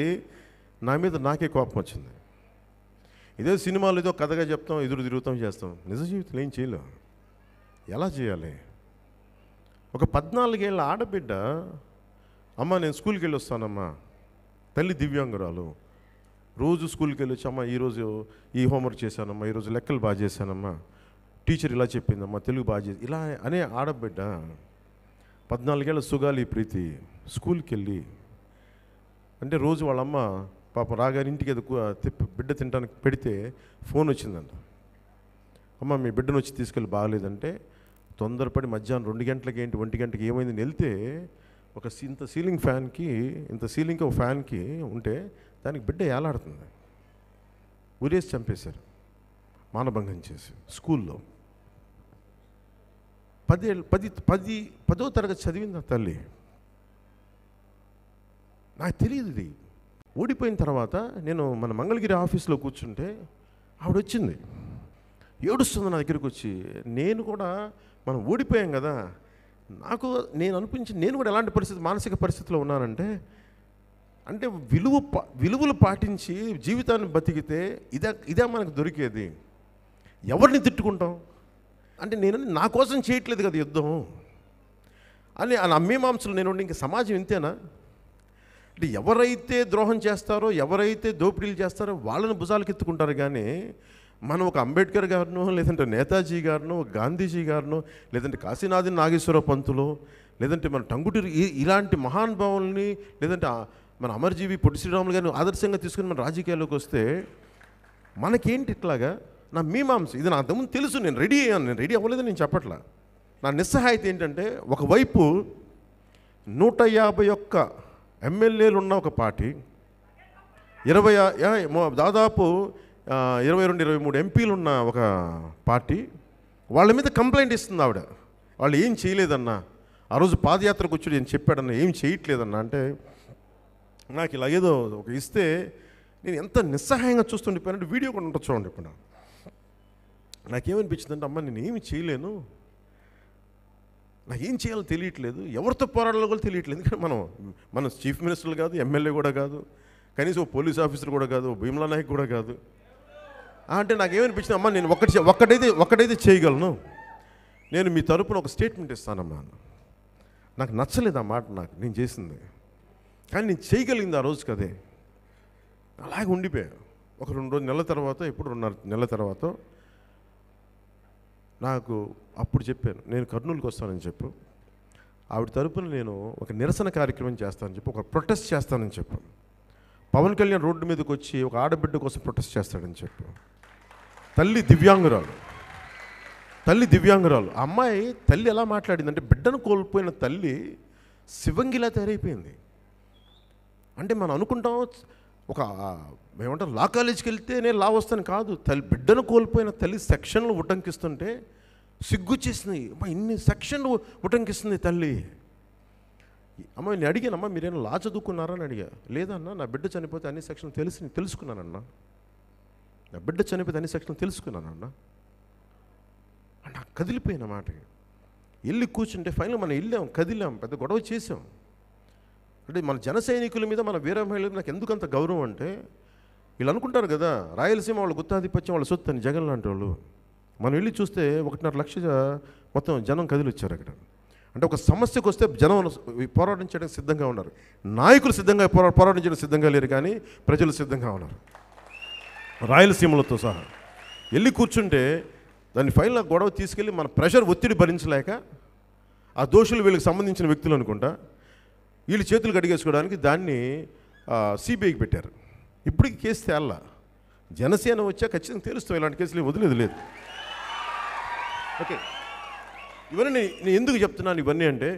A: నా మీద నాకే కోపం వచ్చింది. ఇదే సినిమాలు ఏదో కథగా చెప్తాం, ఎదురు తిరుగుతాం, చేస్తాం. నిజ జీవితంలో ఏం చేయలేం. ఎలా చేయాలి? ఒక 14 ఏళ్ళ ఆడబిడ్డ, అమ్మ నేను స్కూల్కి వెళ్ళి వస్తానమ్మా, తల్లి దివ్యాంగురాలు, రోజు స్కూల్కి వెళ్ళి వచ్చి, అమ్మ ఈరోజు ఈ హోంవర్క్ చేశానమ్మా, ఈరోజు లెక్కలు బాగా చేశానమ్మా, టీచర్ ఇలా చెప్పిందమ్మా, తెలుగు బాగా చేసి, ఇలా అనే ఆడబిడ్డ 14 ఏళ్ళ సుగాలి ప్రీతి స్కూల్కి వెళ్ళి, అంటే రోజు వాళ్ళమ్మ పాపం రాగానే ఇంటికి ఏదో బిడ్డ తినడానికి పెడితే ఫోన్ వచ్చిందంట. అమ్మ మీ బిడ్డను వచ్చి తీసుకెళ్ళి బాగలేదంటే తొందరపడి మధ్యాహ్నం 2 గంటలకి 1 గంటకి ఏమైందని వెళ్తే ఇంత సీలింగ్కి ఒక ఫ్యాన్కి ఉంటే దానికి బిడ్డ ఏలాడుతుంది. ఉరేసి చంపేశారు, మానభంగం చేసి. స్కూల్లో 10వ తరగతి చదివింది ఆ తల్లి. నాకు తెలియదు ఇది. ఓడిపోయిన తర్వాత నేను మన మంగళగిరి ఆఫీస్లో కూర్చుంటే ఆవిడ వచ్చింది, ఏడుస్తుంది నా దగ్గరికి వచ్చి. నేను కూడా మనం ఓడిపోయాం కదా, నేను కూడా ఎలాంటి మానసిక పరిస్థితిలో ఉన్నానంటే, అంటే విలువలు పాటించి జీవితాన్ని బతికితే ఇదే మనకు దొరికేది. ఎవరిని తిట్టుకుంటాం అంటే, నేను నా కోసం చేయట్లేదు కదా యుద్ధం అని అమ్మే మాంసలు నేను ఇంక సమాజం ఇంతేనా అంటే, ఎవరైతే ద్రోహం చేస్తారో, ఎవరైతే దోపిడీలు చేస్తారో వాళ్ళని భుజాలకు ఎత్తుకుంటారు. కానీ మనం ఒక అంబేద్కర్ గారినో, లేదంటే నేతాజీ గారినో, గాంధీజీ గారినో, లేదంటే కాశీనాథన్ నాగేశ్వర పంతులు, లేదంటే మన టంగుటూరి ఇలాంటి మహానుభావుల్ని, లేదంటే మన అమర్జీవి పొట్టి శ్రీరాములు గారిని ఆదర్శంగా తీసుకుని మన రాజకీయాల్లోకి వస్తే మనకేంటి ఇట్లాగా? నా మీమాంస ఇది నాకు ముందు తెలుసు. నేను రెడీ అవ్వలేదని నేను చెప్పట్లా. నా నిస్సహాయత ఏంటంటే, ఒకవైపు 151 ఎమ్మెల్యేలు ఉన్న ఒక పార్టీ, దాదాపు 22-23 ఎంపీలు ఉన్న ఒక పార్టీ, వాళ్ళ మీద కంప్లైంట్ ఇస్తుంది ఆవిడ. వాళ్ళు ఏం చేయలేదన్నా, ఆ రోజు పాదయాత్రకు వచ్చి నేను చెప్పాడన్నా, ఏం చేయట్లేదన్నా అంటే, నాకు ఇలా ఏదో ఒక ఇస్తే నేను ఎంత నిస్సహాయంగా చూస్తుండిపోయానంటే వీడియో కూడా ఉంటుంది చూడండి. ఇప్పుడు నాకేమనిపించిందంటే, అమ్మ నేను ఏమి చేయలేను, నాకేం చేయాలో తెలియట్లేదు, ఎవరితో పోరాడాలో కూడా తెలియట్లేదు. ఎందుకంటే మనం చీఫ్ మినిస్టర్లు కాదు, ఎమ్మెల్యే కూడా కాదు, కనీసం పోలీస్ ఆఫీసర్ కూడా కాదు, భీమ్లా నాయక్ కూడా కాదు. అంటే నాకేమనిపించింది, అమ్మ నేను ఒక్కటైతే చేయగలను, నేను మీ తరపున ఒక స్టేట్మెంట్ ఇస్తానమ్మా. నాకు నచ్చలేదు ఆ మాట, నేను చేసింది, కానీ నేను చేయగలిగింది ఆ రోజు కదే. అలాగే ఉండిపోయా. ఒక 2 నెలల తర్వాత, ఎప్పుడు 2.5 నెలల తర్వాత నాకు అప్పుడు చెప్పాను, నేను కర్నూలుకి వస్తానని చెప్పు, ఆవిడ తరపున నేను ఒక నిరసన కార్యక్రమం చేస్తానని చెప్పి, ఒక ప్రొటెస్ట్ చేస్తానని చెప్పు. పవన్ కళ్యాణ్ రోడ్డు మీదకి వచ్చి ఒక ఆడబిడ్డ కోసం ప్రొటెస్ట్ చేస్తాడని చెప్పు. తల్లి దివ్యాంగురాలు. ఆ అమ్మాయి తల్లి ఎలా మాట్లాడిందంటే, బిడ్డను కోల్పోయిన తల్లి శివంగిలా తయారైపోయింది. అంటే మనం అనుకుంటాం ఒక ఏమంటారు, లా కాలేజీకి వెళ్తే నేను లా వస్తాను కాదు, బిడ్డను కోల్పోయిన తల్లి సెక్షన్లు ఉటంకిస్తుంటే సిగ్గుచ్చేసింది. అమ్మ ఇన్ని సెక్షన్లు ఉటంకిస్తుంది తల్లి. అమ్మ నేను అడిగానమ్మా, మీరేనా లా చదువుకున్నారని అడిగా. లేదన్నా, నా బిడ్డ చనిపోతే అన్ని సెక్షన్లు తెలుసుకున్నానన్నా, నా బిడ్డ చనిపోతే అన్ని సెక్షన్లు తెలుసుకున్నానన్నా. నాకు కదిలిపోయిన మాటకి వెళ్ళి కూర్చుంటే ఫైనల్ మనం వెళ్ళాం, కదిలాం, పెద్ద గొడవ చేసాం. అంటే మన జన సైనికుల మీద, మన వీర మహిళల మీద నాకు ఎందుకంత గౌరవం అంటే, వీళ్ళు అనుకుంటారు కదా రాయలసీమ వాళ్ళ గుత్తాధిపత్యం వాళ్ళ సొత్తు అని, జగన్ లాంటి వాళ్ళు. మనం వెళ్ళి చూస్తే 1.5 లక్ష మొత్తం జనం కదిలి వచ్చారు అక్కడ. అంటే ఒక సమస్యకు వస్తే జనం పోరాటం చేయడానికి సిద్ధంగా ఉన్నారు. నాయకులు సిద్ధంగా పోరాటం చేయడానికి సిద్ధంగా లేరు, కానీ ప్రజలు సిద్ధంగా ఉన్నారు, రాయలసీమలతో సహా. వెళ్ళి కూర్చుంటే దాన్ని ఫైనల్ గొడవ తీసుకెళ్ళి మన ప్రెషర్ ఒత్తిడి భరించలేక, ఆ దోషులు వీళ్ళకి సంబంధించిన వ్యక్తులు అనుకుంటా, వీళ్ళు చేతులు కడిగేసుకోవడానికి దాన్ని సిబిఐకి పెట్టారు. ఇప్పటికి కేసు తేల్లా. జనసేన వచ్చా ఖచ్చితంగా తెలుస్తాం, ఇలాంటి కేసులు వదిలేదు లేదు. ఓకే, ఇవన్నీ నేను ఎందుకు చెప్తున్నాను ఇవన్నీ అంటే,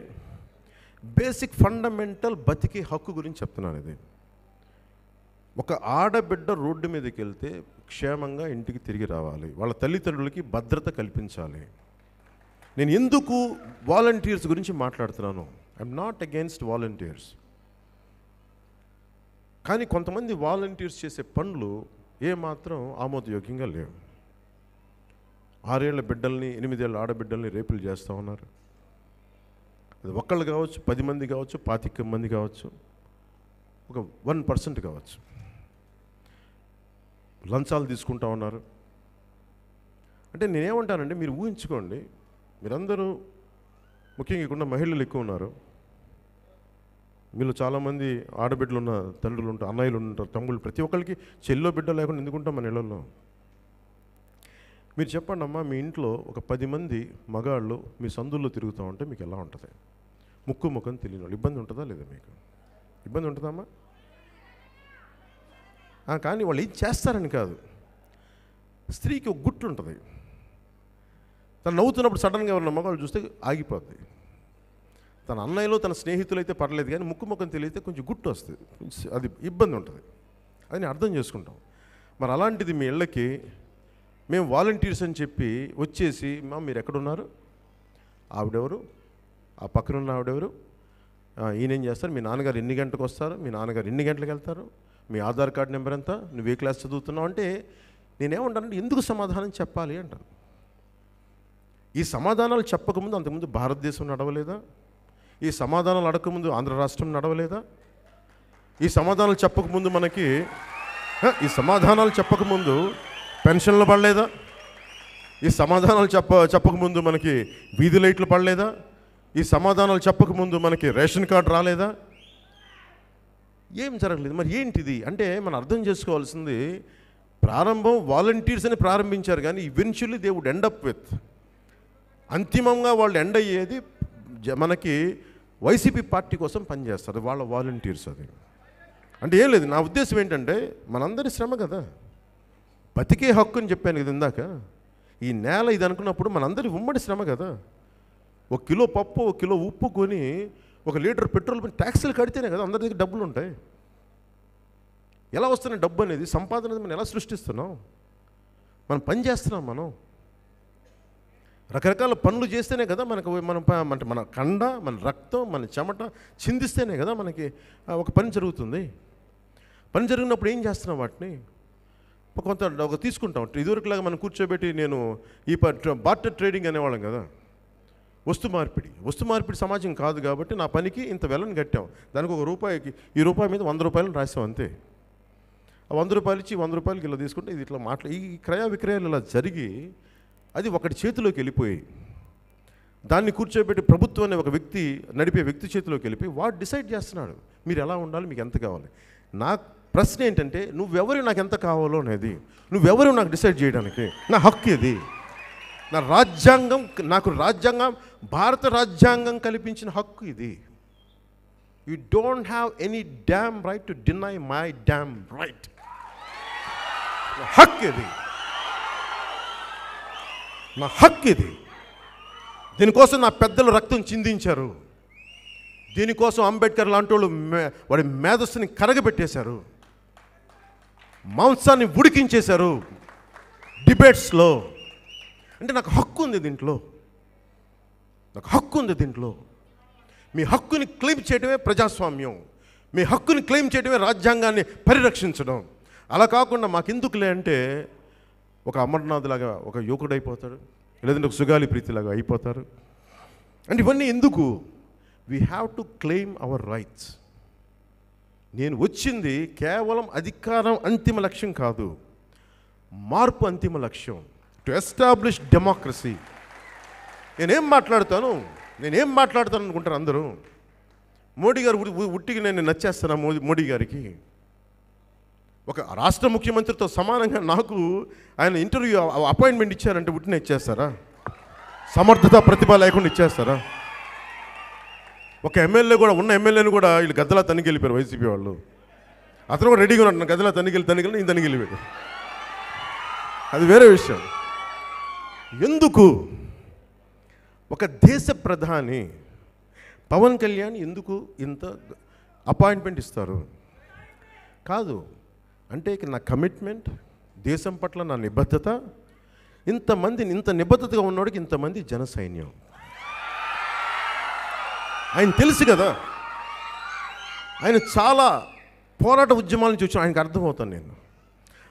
A: బేసిక్ ఫండమెంటల్ బతికే హక్కు గురించి చెప్తున్నాను. ఇది ఒక ఆడబిడ్డ రోడ్డు మీదకి వెళ్తే క్షేమంగా ఇంటికి తిరిగి రావాలి, వాళ్ళ తల్లిదండ్రులకి భద్రత కల్పించాలి. నేను ఎందుకు వాలంటీర్స్ గురించి మాట్లాడుతున్నాను, ఐఎమ్ నాట్ అగెయిన్స్ట్ వాలంటీర్స్. కానీ కొంతమంది వాలంటీర్స్ చేసే పనులు ఏమాత్రం ఆమోదయోగ్యంగా లేవు. 6 ఏళ్ల బిడ్డల్ని, 8 ఏళ్ళ ఆడబిడ్డల్ని రేపులు చేస్తూ ఉన్నారు. అది ఒక్కళ్ళు కావచ్చు, 10 మంది కావచ్చు, 25 మంది కావచ్చు, ఒక 1% కావచ్చు. లంచాలు తీసుకుంటా ఉన్నారు. అంటే నేనేమంటానంటే, మీరు ఊహించుకోండి, మీరందరూ ముఖ్యంగా ఇక్కడ మహిళలు ఎక్కువ ఉన్నారు, మీలో చాలామంది ఆడబిడ్డలు ఉన్న తండ్రులు ఉంటారు, అన్నయ్యలు ఉంటారు, తమ్ముళ్ళు, ప్రతి ఒక్కరికి చెల్లో బిడ్డ లేకుండా ఎందుకుంటాం మన ఇళ్లలో. మీరు చెప్పండి అమ్మా, మీ ఇంట్లో ఒక 10 మంది మగాళ్ళు మీ సందుల్లో తిరుగుతూ ఉంటే మీకు ఎలా ఉంటుంది? ముఖం తెలియని వాళ్ళు. ఇబ్బంది ఉంటుందా లేదా? మీకు ఇబ్బంది ఉంటుందమ్మా? కానీ వాళ్ళు ఏం చేస్తారని కాదు, స్త్రీకి ఒక గుట్టు ఉంటుంది, తను నవ్వుతున్నప్పుడు సడన్గా ఉన్న మగవాళ్ళు చూస్తే ఆగిపోద్ది. తన అన్నయ్యలో తన స్నేహితులు అయితే పర్లేదు, కానీ ముఖం తెలియతే కొంచెం గుట్టు వస్తుంది, అది ఇబ్బంది ఉంటుంది. అది నేను అర్థం చేసుకుంటాం. మరి అలాంటిది మీ ఇళ్ళకి మేము వాలంటీర్స్ అని చెప్పి వచ్చేసి, మీరు ఎక్కడున్నారు, ఆవిడెవరు, ఆ పక్కనున్న ఆవిడెవరు, ఈయనేం చేస్తారు, మీ నాన్నగారు ఎన్ని గంటలకు వస్తారు, మీ నాన్నగారు ఎన్ని గంటలకు వెళ్తారు, మీ ఆధార్ కార్డు నెంబర్ ఎంత, నువ్వు ఏ క్లాస్ చదువుతున్నావు అంటే నేనేమంటానంటే, ఎందుకు సమాధానం చెప్పాలి అంటాను. ఈ సమాధానాలు చెప్పకముందు అంతకుముందు భారతదేశం నడవలేదా? ఈ సమాధానాలు అడగకముందు ఆంధ్ర రాష్ట్రం నడవలేదా? ఈ సమాధానాలు చెప్పకముందు పెన్షన్లు పడలేదా? ఈ సమాధానాలు చెప్పకముందు మనకి వీధి లైట్లు పడలేదా? ఈ సమాధానాలు చెప్పకముందు మనకి రేషన్ కార్డు రాలేదా? ఏం జరగలేదు. మరి ఏంటిది అంటే, మనం అర్థం చేసుకోవాల్సింది, ప్రారంభం వాలంటీర్స్ అని ప్రారంభించారు, కానీ eventually they would end up with, అంతిమంగా వాళ్ళు ఎండ్ అయ్యేది మనకి వైసీపీ పార్టీ కోసం పనిచేస్తారు వాళ్ళ వాలంటీర్స్. అది అంటే ఏం లేదు, నా ఉద్దేశం ఏంటంటే, మనందరి శ్రమ కదా, బతికే హక్కు అని చెప్పాను కదా ఇందాక, ఈ నేల ఇది అనుకున్నప్పుడు మనందరి ఉమ్మడి శ్రమ కదా. ఒక కిలో పప్పు, ఒక కిలో ఉప్పు కొని 1 లీటర్ పెట్రోల్ పైన ట్యాక్సీలు కడితేనే కదా అందరి దగ్గర డబ్బులు ఉంటాయి. ఎలా వస్తున్నాయి డబ్బు అనేది? సంపాదన అనేది మనం ఎలా సృష్టిస్తున్నాం? మనం పని చేస్తున్నాం. మనం రకరకాల పనులు చేస్తేనే కదా మనకు అంటే మన కండ, మన రక్తం, మన చెమట చిందిస్తేనే కదా మనకి ఒక పని జరుగుతుంది. పని జరిగినప్పుడు ఏం చేస్తున్నాం? వాటిని కొంత తీసుకుంటాం. ఇదివరకులాగా మనం కూర్చోబెట్టి నేను ఈ బార్టర్ ట్రేడింగ్ అనేవాళ్ళం కదా, వస్తు మార్పిడి సమాజం కాదు కాబట్టి నా పనికి ఇంత వెలని కట్టాం, దానికి ₹1 ఈ రూపాయి మీద ₹100 రాసాం అంతే. ఆ ₹100 ఇచ్చి ₹100 ఇలా తీసుకుంటే ఇది ఇట్లా ఈ క్రయ విక్రయాలు ఇలా జరిగి అది ఒకటి చేతిలోకి వెళ్ళిపోయి దాన్ని కూర్చోబెట్టి ప్రభుత్వం అనే ఒక వ్యక్తి నడిపే వ్యక్తి చేతిలోకి వెళ్ళిపోయి వాడు డిసైడ్ చేస్తున్నాడు మీరు ఎలా ఉండాలి, మీకు ఎంత కావాలి. నా ప్రశ్న ఏంటంటే, నువ్వెవరు నాకు ఎంత కావాలో అనేది, నువ్వెవరు నాకు డిసైడ్ చేయడానికి? నా హక్కు ఇది. నా రాజ్యాంగం, భారత రాజ్యాంగం కల్పించిన హక్కు ఇది. You don't have any dam right to deny my dam right. నా హక్కు ఇది, నా హక్కు ఇది. దీనికోసం నా పెద్దలు రక్తం చిందించారు. దీనికోసం అంబేద్కర్ లాంటి వాళ్ళు వాడి మేధస్సుని కరగబెట్టేశారు, మాంసాన్ని ఉడికించేశారు డిబేట్స్లో. అంటే నాకు హక్కు ఉంది దీంట్లో, నాకు హక్కు ఉంది దీంట్లో. మీ హక్కుని క్లెయిమ్ చేయడమే ప్రజాస్వామ్యం, మీ హక్కుని క్లెయిమ్ చేయడమే రాజ్యాంగాన్ని పరిరక్షించడం. అలా కాకుండా మాకెందుకులే అంటే ఒక అమర్నాథ్ లాగా ఒక యువకుడు అయిపోతాడు, లేదంటే ఒక సుగాలి ప్రీతిలాగా అయిపోతారు. అంటే ఇవన్నీ ఎందుకు? We have to claim hour rights. నేను వచ్చింది కేవలం అధికారం అంతిమ లక్ష్యం కాదు, మార్పు అంతిమ లక్ష్యం. To establish democracy. నేనేం మాట్లాడతాను అనుకుంటారు అందరూ. మోడీ గారు ఉట్టికి నేను నచ్చేస్తాను మోడీ గారికి. ఒక రాష్ట్ర ముఖ్యమంత్రితో సమానంగా నాకు ఆయన ఇంటర్వ్యూ అపాయింట్మెంట్ ఇచ్చారంటే ఉట్టిన ఇచ్చేస్తారా? సమర్థత ప్రతిభ లేకుండా ఇచ్చేస్తారా? ఒక ఎమ్మెల్యే కూడా, ఉన్న ఎమ్మెల్యేని కూడా వీళ్ళు గద్దలా తనిఖీ వెళ్ళిపోయారు వైసీపీ వాళ్ళు. అతను కూడా రెడీగా ఉన్నాడు, గద్దలా తనిఖీలు నేను తనిఖీ వెళ్ళిపోయాడు. అది వేరే విషయం. ఎందుకు ఒక దేశ ప్రధాని పవన్ కళ్యాణ్ ఎందుకు ఇంత అపాయింట్మెంట్ ఇస్తారు? కాదు అంటే నా కమిట్మెంట్, దేశం పట్ల నా నిబద్ధత. ఇంత నిబద్ధతగా ఉన్నవాడికి ఇంతమంది జన సైన్యం. ఆయన తెలుసు కదా, ఆయన చాలా పోరాట ఉద్యమాల నుంచి వచ్చి ఆయనకు అర్థమవుతాను నేను.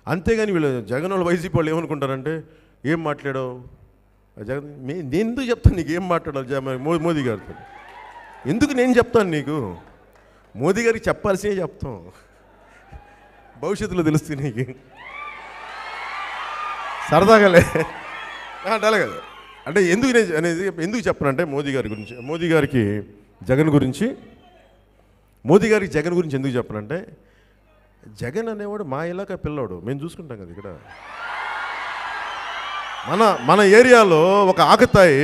A: అంతేగాని వీళ్ళు జగన్ వాళ్ళు, వైసీపీ వాళ్ళు ఏమనుకుంటారంటే, ఏం మాట్లాడావు జగన్, నేను ఎందుకు చెప్తాను నీకు ఏం మాట్లాడాలి మోదీ గారితో? ఎందుకు నేను చెప్తాను నీకు? మోదీ గారికి చెప్పాల్సినే చెప్తాం, భవిష్యత్తులో తెలుస్తుంది నీకు. సరదాగాలే అలాగే. అంటే ఎందుకు నేను అనేది ఎందుకు చెప్పనంటే, మోదీ గారికి జగన్ గురించి ఎందుకు చెప్పనంటే, జగన్ అనేవాడు మా ఇలాకా పిల్లోడు, మేము చూసుకుంటాం కదా ఇక్కడ. మన ఏరియాలో ఒక ఆకతాయి,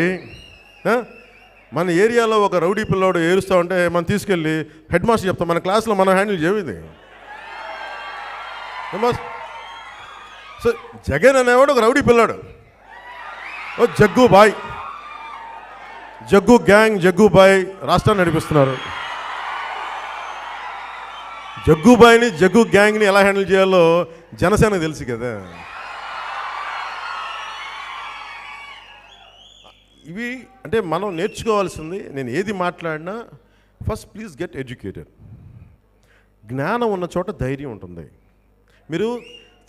A: మన ఏరియాలో ఒక రౌడీ పిల్లోడు ఏరుస్తూ ఉంటే మనం తీసుకెళ్ళి హెడ్ మాస్టర్ చెప్తాం, మన క్లాస్లో మనం హ్యాండిల్ చేయదు. సో జగన్ అనేవాడు ఒక రౌడీ పిల్లాడు, జగ్గు గ్యాంగ్, జగ్గుబాయ్ రాష్ట్రాన్ని నడిపిస్తున్నారు. జగ్గుబాయ్ని, జగ్గు గ్యాంగ్ని ఎలా హ్యాండిల్ చేయాలో జనసేన తెలుసు కదా. ఇవి అంటే మనం నేర్చుకోవాల్సింది. నేను ఏది మాట్లాడినా ఫస్ట్ ప్లీజ్ గెట్ ఎడ్యుకేటెడ్. జ్ఞానం ఉన్న చోట ధైర్యం ఉంటుంది. మీరు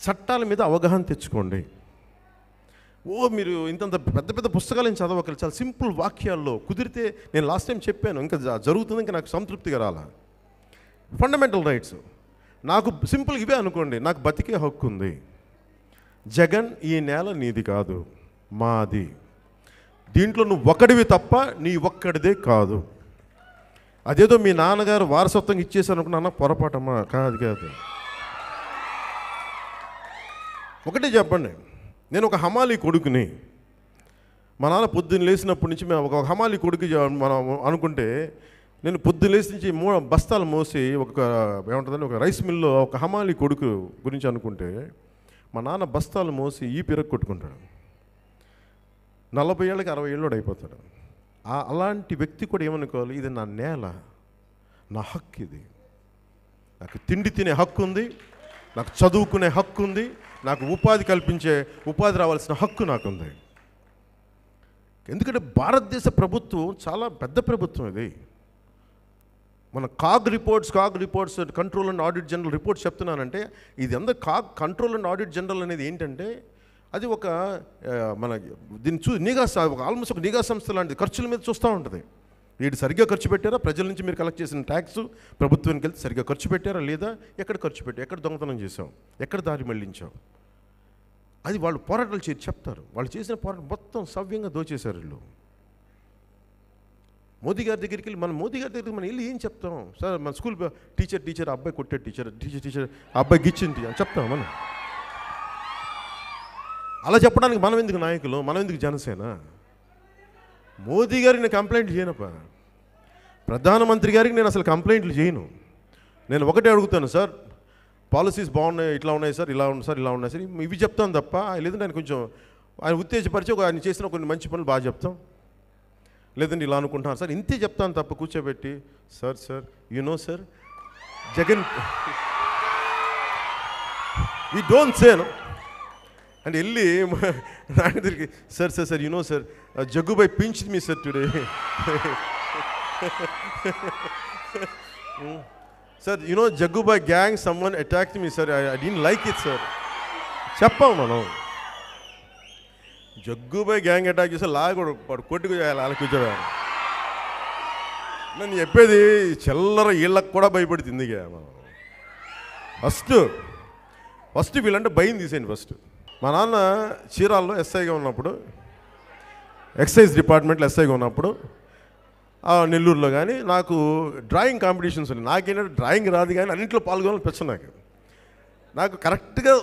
A: చట్టాల మీద అవగాహన తెచ్చుకోండి. మీరు ఇంతంత పెద్ద పెద్ద పుస్తకాలను చదవకలు, చాలా సింపుల్ వాక్యాల్లో కుదిరితే, నేను లాస్ట్ టైం చెప్పాను, ఇంకా జరుగుతుంది, ఇంకా నాకు సంతృప్తిగా రాలా. ఫండమెంటల్ రైట్స్ నాకు సింపుల్ ఇవే అనుకోండి. నాకు బతికే హక్కు ఉంది. జగన్, ఈ నేల నీది కాదు, మాది. దీంట్లో నువ్వు ఒక్కడివి తప్ప నీ ఒక్కడిదే కాదు. అదేదో మీ నాన్నగారు వారసత్వంగా ఇచ్చేసాను అనుకున్నా, పొరపాటమ్మా, కాదు. ఒకటే చెప్పండి, నేను ఒక హమాలీ కొడుకుని. మా నాన్న పొద్దున్న లేచినప్పటి నుంచి మేము ఒక హమాలీ కొడుకు మనం అనుకుంటే, నేను పొద్దున్న లేచి నుంచి బస్తాలు మోసి ఏమంటుందని ఒక రైస్ మిల్లో ఒక హమాలీ కొడుకు గురించి అనుకుంటే, మా నాన్న బస్తాలు మోసి ఈ పిరక్ కొట్టుకుంటాడు. 40 ఏళ్ళకి 60 ఏళ్ళోడు అయిపోతాడు. అలాంటి వ్యక్తి కూడా ఏమనుకోవాలి, ఇది నా నేల, నా హక్కు, ఇది నాకు తిండి తినే హక్కు ఉంది, నాకు చదువుకునే హక్కు ఉంది, నాకు ఉపాధి కల్పించే ఉపాధి రావాల్సిన హక్కు నాకుంది. ఎందుకంటే భారతదేశ ప్రభుత్వం చాలా పెద్ద ప్రభుత్వం. ఇది మన CAG reports control and audit general reports చెప్తున్నానంటే, ఇది ఎంత కంట్రోల్ అండ్ ఆడిట్ జనరల్ అనేది ఏంటంటే, అది ఒక మన దీన్ని ఆల్మోస్ట్ ఒక నిఘా సంస్థ లాంటిది. ఖర్చుల మీద చూస్తూ ఉంటుంది. వీడు సరిగ్గా ఖర్చు పెట్టారా, ప్రజల నుంచి మీరు కలెక్ట్ చేసిన ట్యాక్స్ ప్రభుత్వానికి వెళ్తే సరిగ్గా ఖర్చు పెట్టారా లేదా, ఎక్కడ ఖర్చు పెట్టారు, ఎక్కడ దొంగతనం చేసాం, ఎక్కడ దారి మళ్ళించాం, అది వాళ్ళు పోరాటాలు చేసి చెప్తారు. వాళ్ళు చేసిన పోరాటం మొత్తం సవ్యంగా దోచేశారు వీళ్ళు. మోదీ గారి దగ్గరికి వెళ్ళి మనం వెళ్ళి ఏం చెప్తాం, సార్ మన స్కూల్ టీచర్ అబ్బాయి కొట్టాడు, టీచర్ అబ్బాయి గిచ్చింది అని చెప్తాం మనం. అలా చెప్పడానికి మనం ఎందుకు నాయకులు, మనం ఎందుకు జనసేన? మోదీ గారికి నేను కంప్లైంట్ చేయనప్ప, ప్రధానమంత్రి గారికి నేను అసలు కంప్లైంట్లు చేయను. నేను ఒకటే అడుగుతాను, సార్ పాలసీస్ బాగున్నాయి, ఇట్లా ఉన్నాయి సార్, ఇలా ఉన్నాయి సార్, ఇలా ఉన్నాయి సార్, ఇవి చెప్తాను తప్ప. లేదంటే ఆయన కొంచెం ఆయన ఉత్తేజపరిచి ఆయన చేసిన కొన్ని మంచి పనులు బాగా చెప్తాం, లేదంటే ఇలా అనుకుంటున్నాను సార్, ఇంతే చెప్తాను తప్ప కూర్చోబెట్టి sir you know sir Jagan we don't say అంటే వెళ్ళి నాకు తిరిగి sir you know sir Jaggubhai pinched me sir today sir you know Jaggubhai gang someone attacked me sir, I didn't like it sir చెప్పాం మనం. జగ్గుబాయ్ గ్యాంగ్ అటాక్ చేస్తే వాడు కొట్టుకు చేయాలి, అలా కూర్చోవాలి. నేను చెప్పేది చిల్లర వీళ్ళకి కూడా భయపడుతుంది. మనం ఫస్ట్ వీళ్ళంటే భయం తీసేయండి. ఫస్ట్ మా నాన్న చీరాల్లో ఎస్ఐగా ఉన్నప్పుడు, ఎక్సైజ్ డిపార్ట్మెంట్లో ఎస్ఐగా ఉన్నప్పుడు నెల్లూరులో కానీ నాకు డ్రాయింగ్ కాంపిటీషన్స్ ఉన్నాయి. నాకేంటంటే డ్రాయింగ్ రాదు కానీ అన్నింటిలో పాల్గొనాలని పెంచు. నాకు కరెక్ట్గా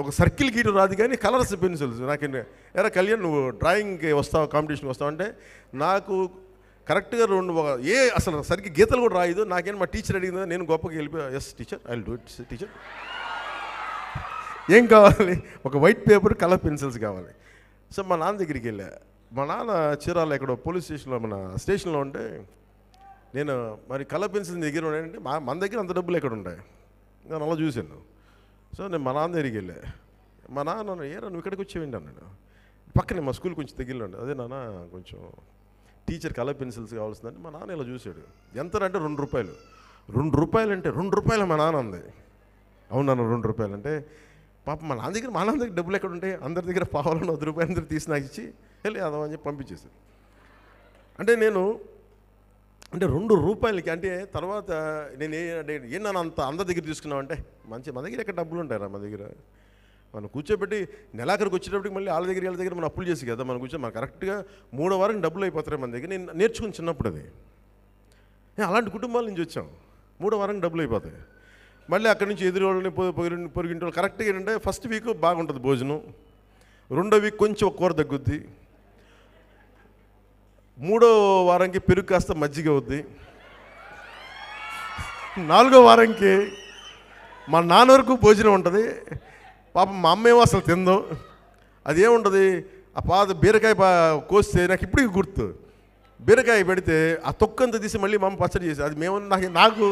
A: ఒక సర్కిల్ గీటు రాదు కానీ కలర్స్ పెన్సిల్స్ నాకు. ఎరా కళ్యాణ్ నువ్వు డ్రాయింగ్కి వస్తావు, కాంపిటీషన్కి వస్తావు అంటే నాకు కరెక్ట్గా అసలు సరిగ్గా గీతలు కూడా రాయదు. నాకేం మా టీచర్ అడిగిందా, నేను గొప్పగా వెళ్ళిపోయా, yes teacher I will do it teacher. ఏం కావాలి, ఒక వైట్ పేపర్ కలర్ పెన్సిల్స్ కావాలి. సో మా నాన్న దగ్గరికి వెళ్ళా. మా నాన్న చీరాల ఎక్కడో పోలీస్ స్టేషన్లో మన స్టేషన్లో ఉంటే, నేను మరి కలర్ పెన్సిల్స్ దగ్గర ఉన్నాయంటే మన దగ్గర అంత డబ్బులు ఎక్కడ ఉంటాయి, నేను అలా చూశాను. సో నేను మా నాన్న దగ్గరికి వెళ్ళా. మా నాన్న ఏరా నువ్వు ఇక్కడికి వచ్చేయండి అన్నాడు. పక్కనే మా స్కూల్ కొంచెం దగ్గరలో ఉండే. అదే నాన్న కొంచెం టీచర్ కలర్ పెన్సిల్స్ కావాల్సిందంటే మా నాన్న ఇలా చూశాడు. ఎంతనంటే ₹2. ₹2 అంటే ₹2 మా నాన్న అంది. అవునన్న ₹2 అంటే పాప మా నాన్న దగ్గర డబ్బులు ఎక్కడ ఉంటాయి, అందరి దగ్గర పావాలని ₹10 అందరూ తీసి నాకు ఇచ్చి వెళ్ళి అదమని చెప్పి పంపించేసాను. అంటే ₹2 అంటే తర్వాత నేను ఏమన్నా అంత అందరి దగ్గర తీసుకున్నావు అంటే, మా దగ్గర ఎక్కడ డబ్బులు ఉంటారా, మా దగ్గర మనం కూర్చోబెట్టి నెలాఖరికి వచ్చేటప్పటికి మళ్ళీ వాళ్ళ దగ్గర మనం అప్పులు చేసి కదా మనం మన కరెక్ట్గా 3వ వారం డబ్బులు అయిపోతాయి మన దగ్గర. నేను నేర్చుకుని చిన్నప్పుడు అది. అలాంటి కుటుంబాల నుంచి వచ్చాం. 3వ వారం డబ్బులు అయిపోతాయి. మళ్ళీ అక్కడి నుంచి ఎదురు వాళ్ళని పొరిగింటి వాళ్ళు కరెక్ట్గా ఏంటంటే ఫస్ట్ వీక్ బాగుంటుంది భోజనం, 2వ వీక్ కొంచెం ఒక కూర తగ్గుద్ది, 3వ వారంకి పెరుగు కాస్త మజ్జిగ అవుద్ది, 4వ వారంకి మా నాన్న వరకు భోజనం ఉంటుంది. పాపం మా అమ్మేమో అసలు తిందో, అదేముంటుంది ఆ పాత బీరకాయ కోస్తే నాకు ఇప్పటికి గుర్తు. బీరకాయ పెడితే ఆ తొక్కంతా తీసి మళ్ళీ మా అమ్మ పచ్చడి చేసి అది మేము నాకు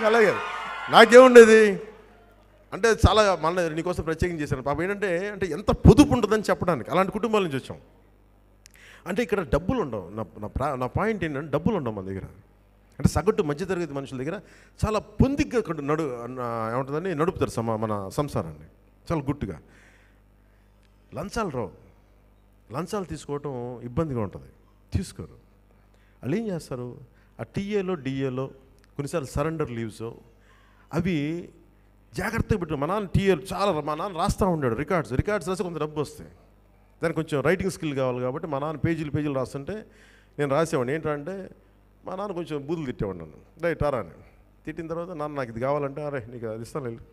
A: అలాగే నాకేముండేది అంటే చాలా మళ్ళీ నీకోసం ప్రత్యేకం చేశాను. పాపం ఏంటంటే ఎంత పొదుపు ఉంటుందని చెప్పడానికి. అలాంటి కుటుంబాల నుంచి వచ్చాం. అంటే ఇక్కడ డబ్బులు ఉండవు. నా పాయింట్ ఏంటంటే డబ్బులు ఉండవు మన దగ్గర. అంటే సగటు మధ్యతరగతి మనుషుల దగ్గర చాలా పొందిగ్గా ఏముంటుందని నడుపుతారు మన సంసారాన్ని చాలా గుట్టుగా. లంచాలు తీసుకోవటం ఇబ్బందిగా ఉంటుంది, తీసుకోరు. వాళ్ళు ఏం చేస్తారు, ఆ టీఏలో డిఏలో కొన్నిసార్లు సరెండర్ లీవ్స్ అవి జాగ్రత్తగా పెట్టు. మా నాన్న రాస్తూ ఉన్నాడు రికార్డ్స్ రాసి కొంత డబ్బు వస్తాయి. దానికి కొంచెం రైటింగ్ స్కిల్ కావాలి కాబట్టి మా నాన్న పేజీలు రాస్తుంటే నేను రాసేవాడిని. ఏంటంటే మా నాన్న కొంచెం బూతులు తిట్టేవాడు నన్ను, రైట్ రా అని. తిట్టిన తర్వాత నాన్న నాకు ఇది కావాలంటే అరే నీకు అది ఇస్తాను వెళ్ళు,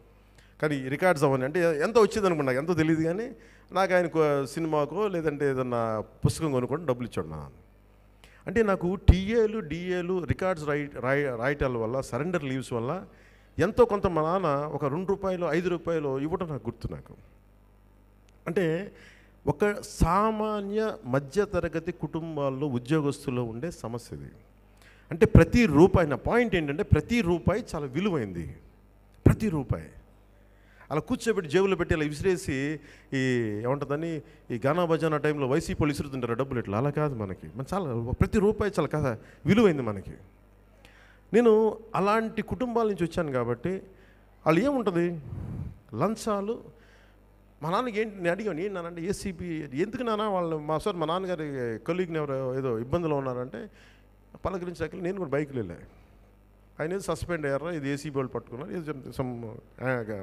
A: కానీ రికార్డ్స్ అవ్వని అంటే ఎంత వచ్చింది అనుకోండి నాకు ఎంతో తెలియదు, కానీ నాకు ఆయన సినిమాకో లేదంటే ఏదన్నా పుస్తకం కొనుక్కోండి డబ్బులు ఇచ్చాడు నా నాన్న. అంటే నాకు టీఏలు డిఏలు రికార్డ్స్ రాయటాల వల్ల సరెండర్ లీవ్స్ వల్ల ఎంతో కొంత మా నాన్న ఒక ₹2 ₹5 ఇవ్వడం నాకు గుర్తు. నాకు అంటే ఒక సామాన్య మధ్యతరగతి కుటుంబాల్లో ఉద్యోగస్తుల్లో ఉండే సమస్య ఇది. అంటే ప్రతి రూపాయి, నా పాయింట్ ఏంటంటే ప్రతి రూపాయి చాలా విలువైంది. ప్రతి రూపాయి అలా కూర్చోబెట్టి జేబులో పెట్టి అలా విసిరేసి ఈ ఏమంటుందని ఈ గానా బజానా టైంలో వైసీపీ వాళ్ళు విసురుతుంటారు డబ్బులు ఇట్లా. అలా కాదు, మన చాలా ప్రతి రూపాయి చాలా కదా విలువైంది మనకి. నేను అలాంటి కుటుంబాల నుంచి వచ్చాను కాబట్టి వాళ్ళు ఏముంటుంది, లంచాలు. మా నాన్నకి ఏంటి నేను అడిగాను, ఏంటి నాన్న అంటే ఏసీబీ ఎందుకు నాన్న వాళ్ళు మా నాన్నగారి కొలీగ్ని ఎవరు ఏదో ఇబ్బందులు ఉన్నారంటే పలకరించాక నేను కూడా బైక్లో వెళ్ళాను. ఆయన ఏదో సస్పెండ్ అయ్యారా, ఇది ఏసీబీ వాళ్ళు పట్టుకున్నారు, ఏదో సమ్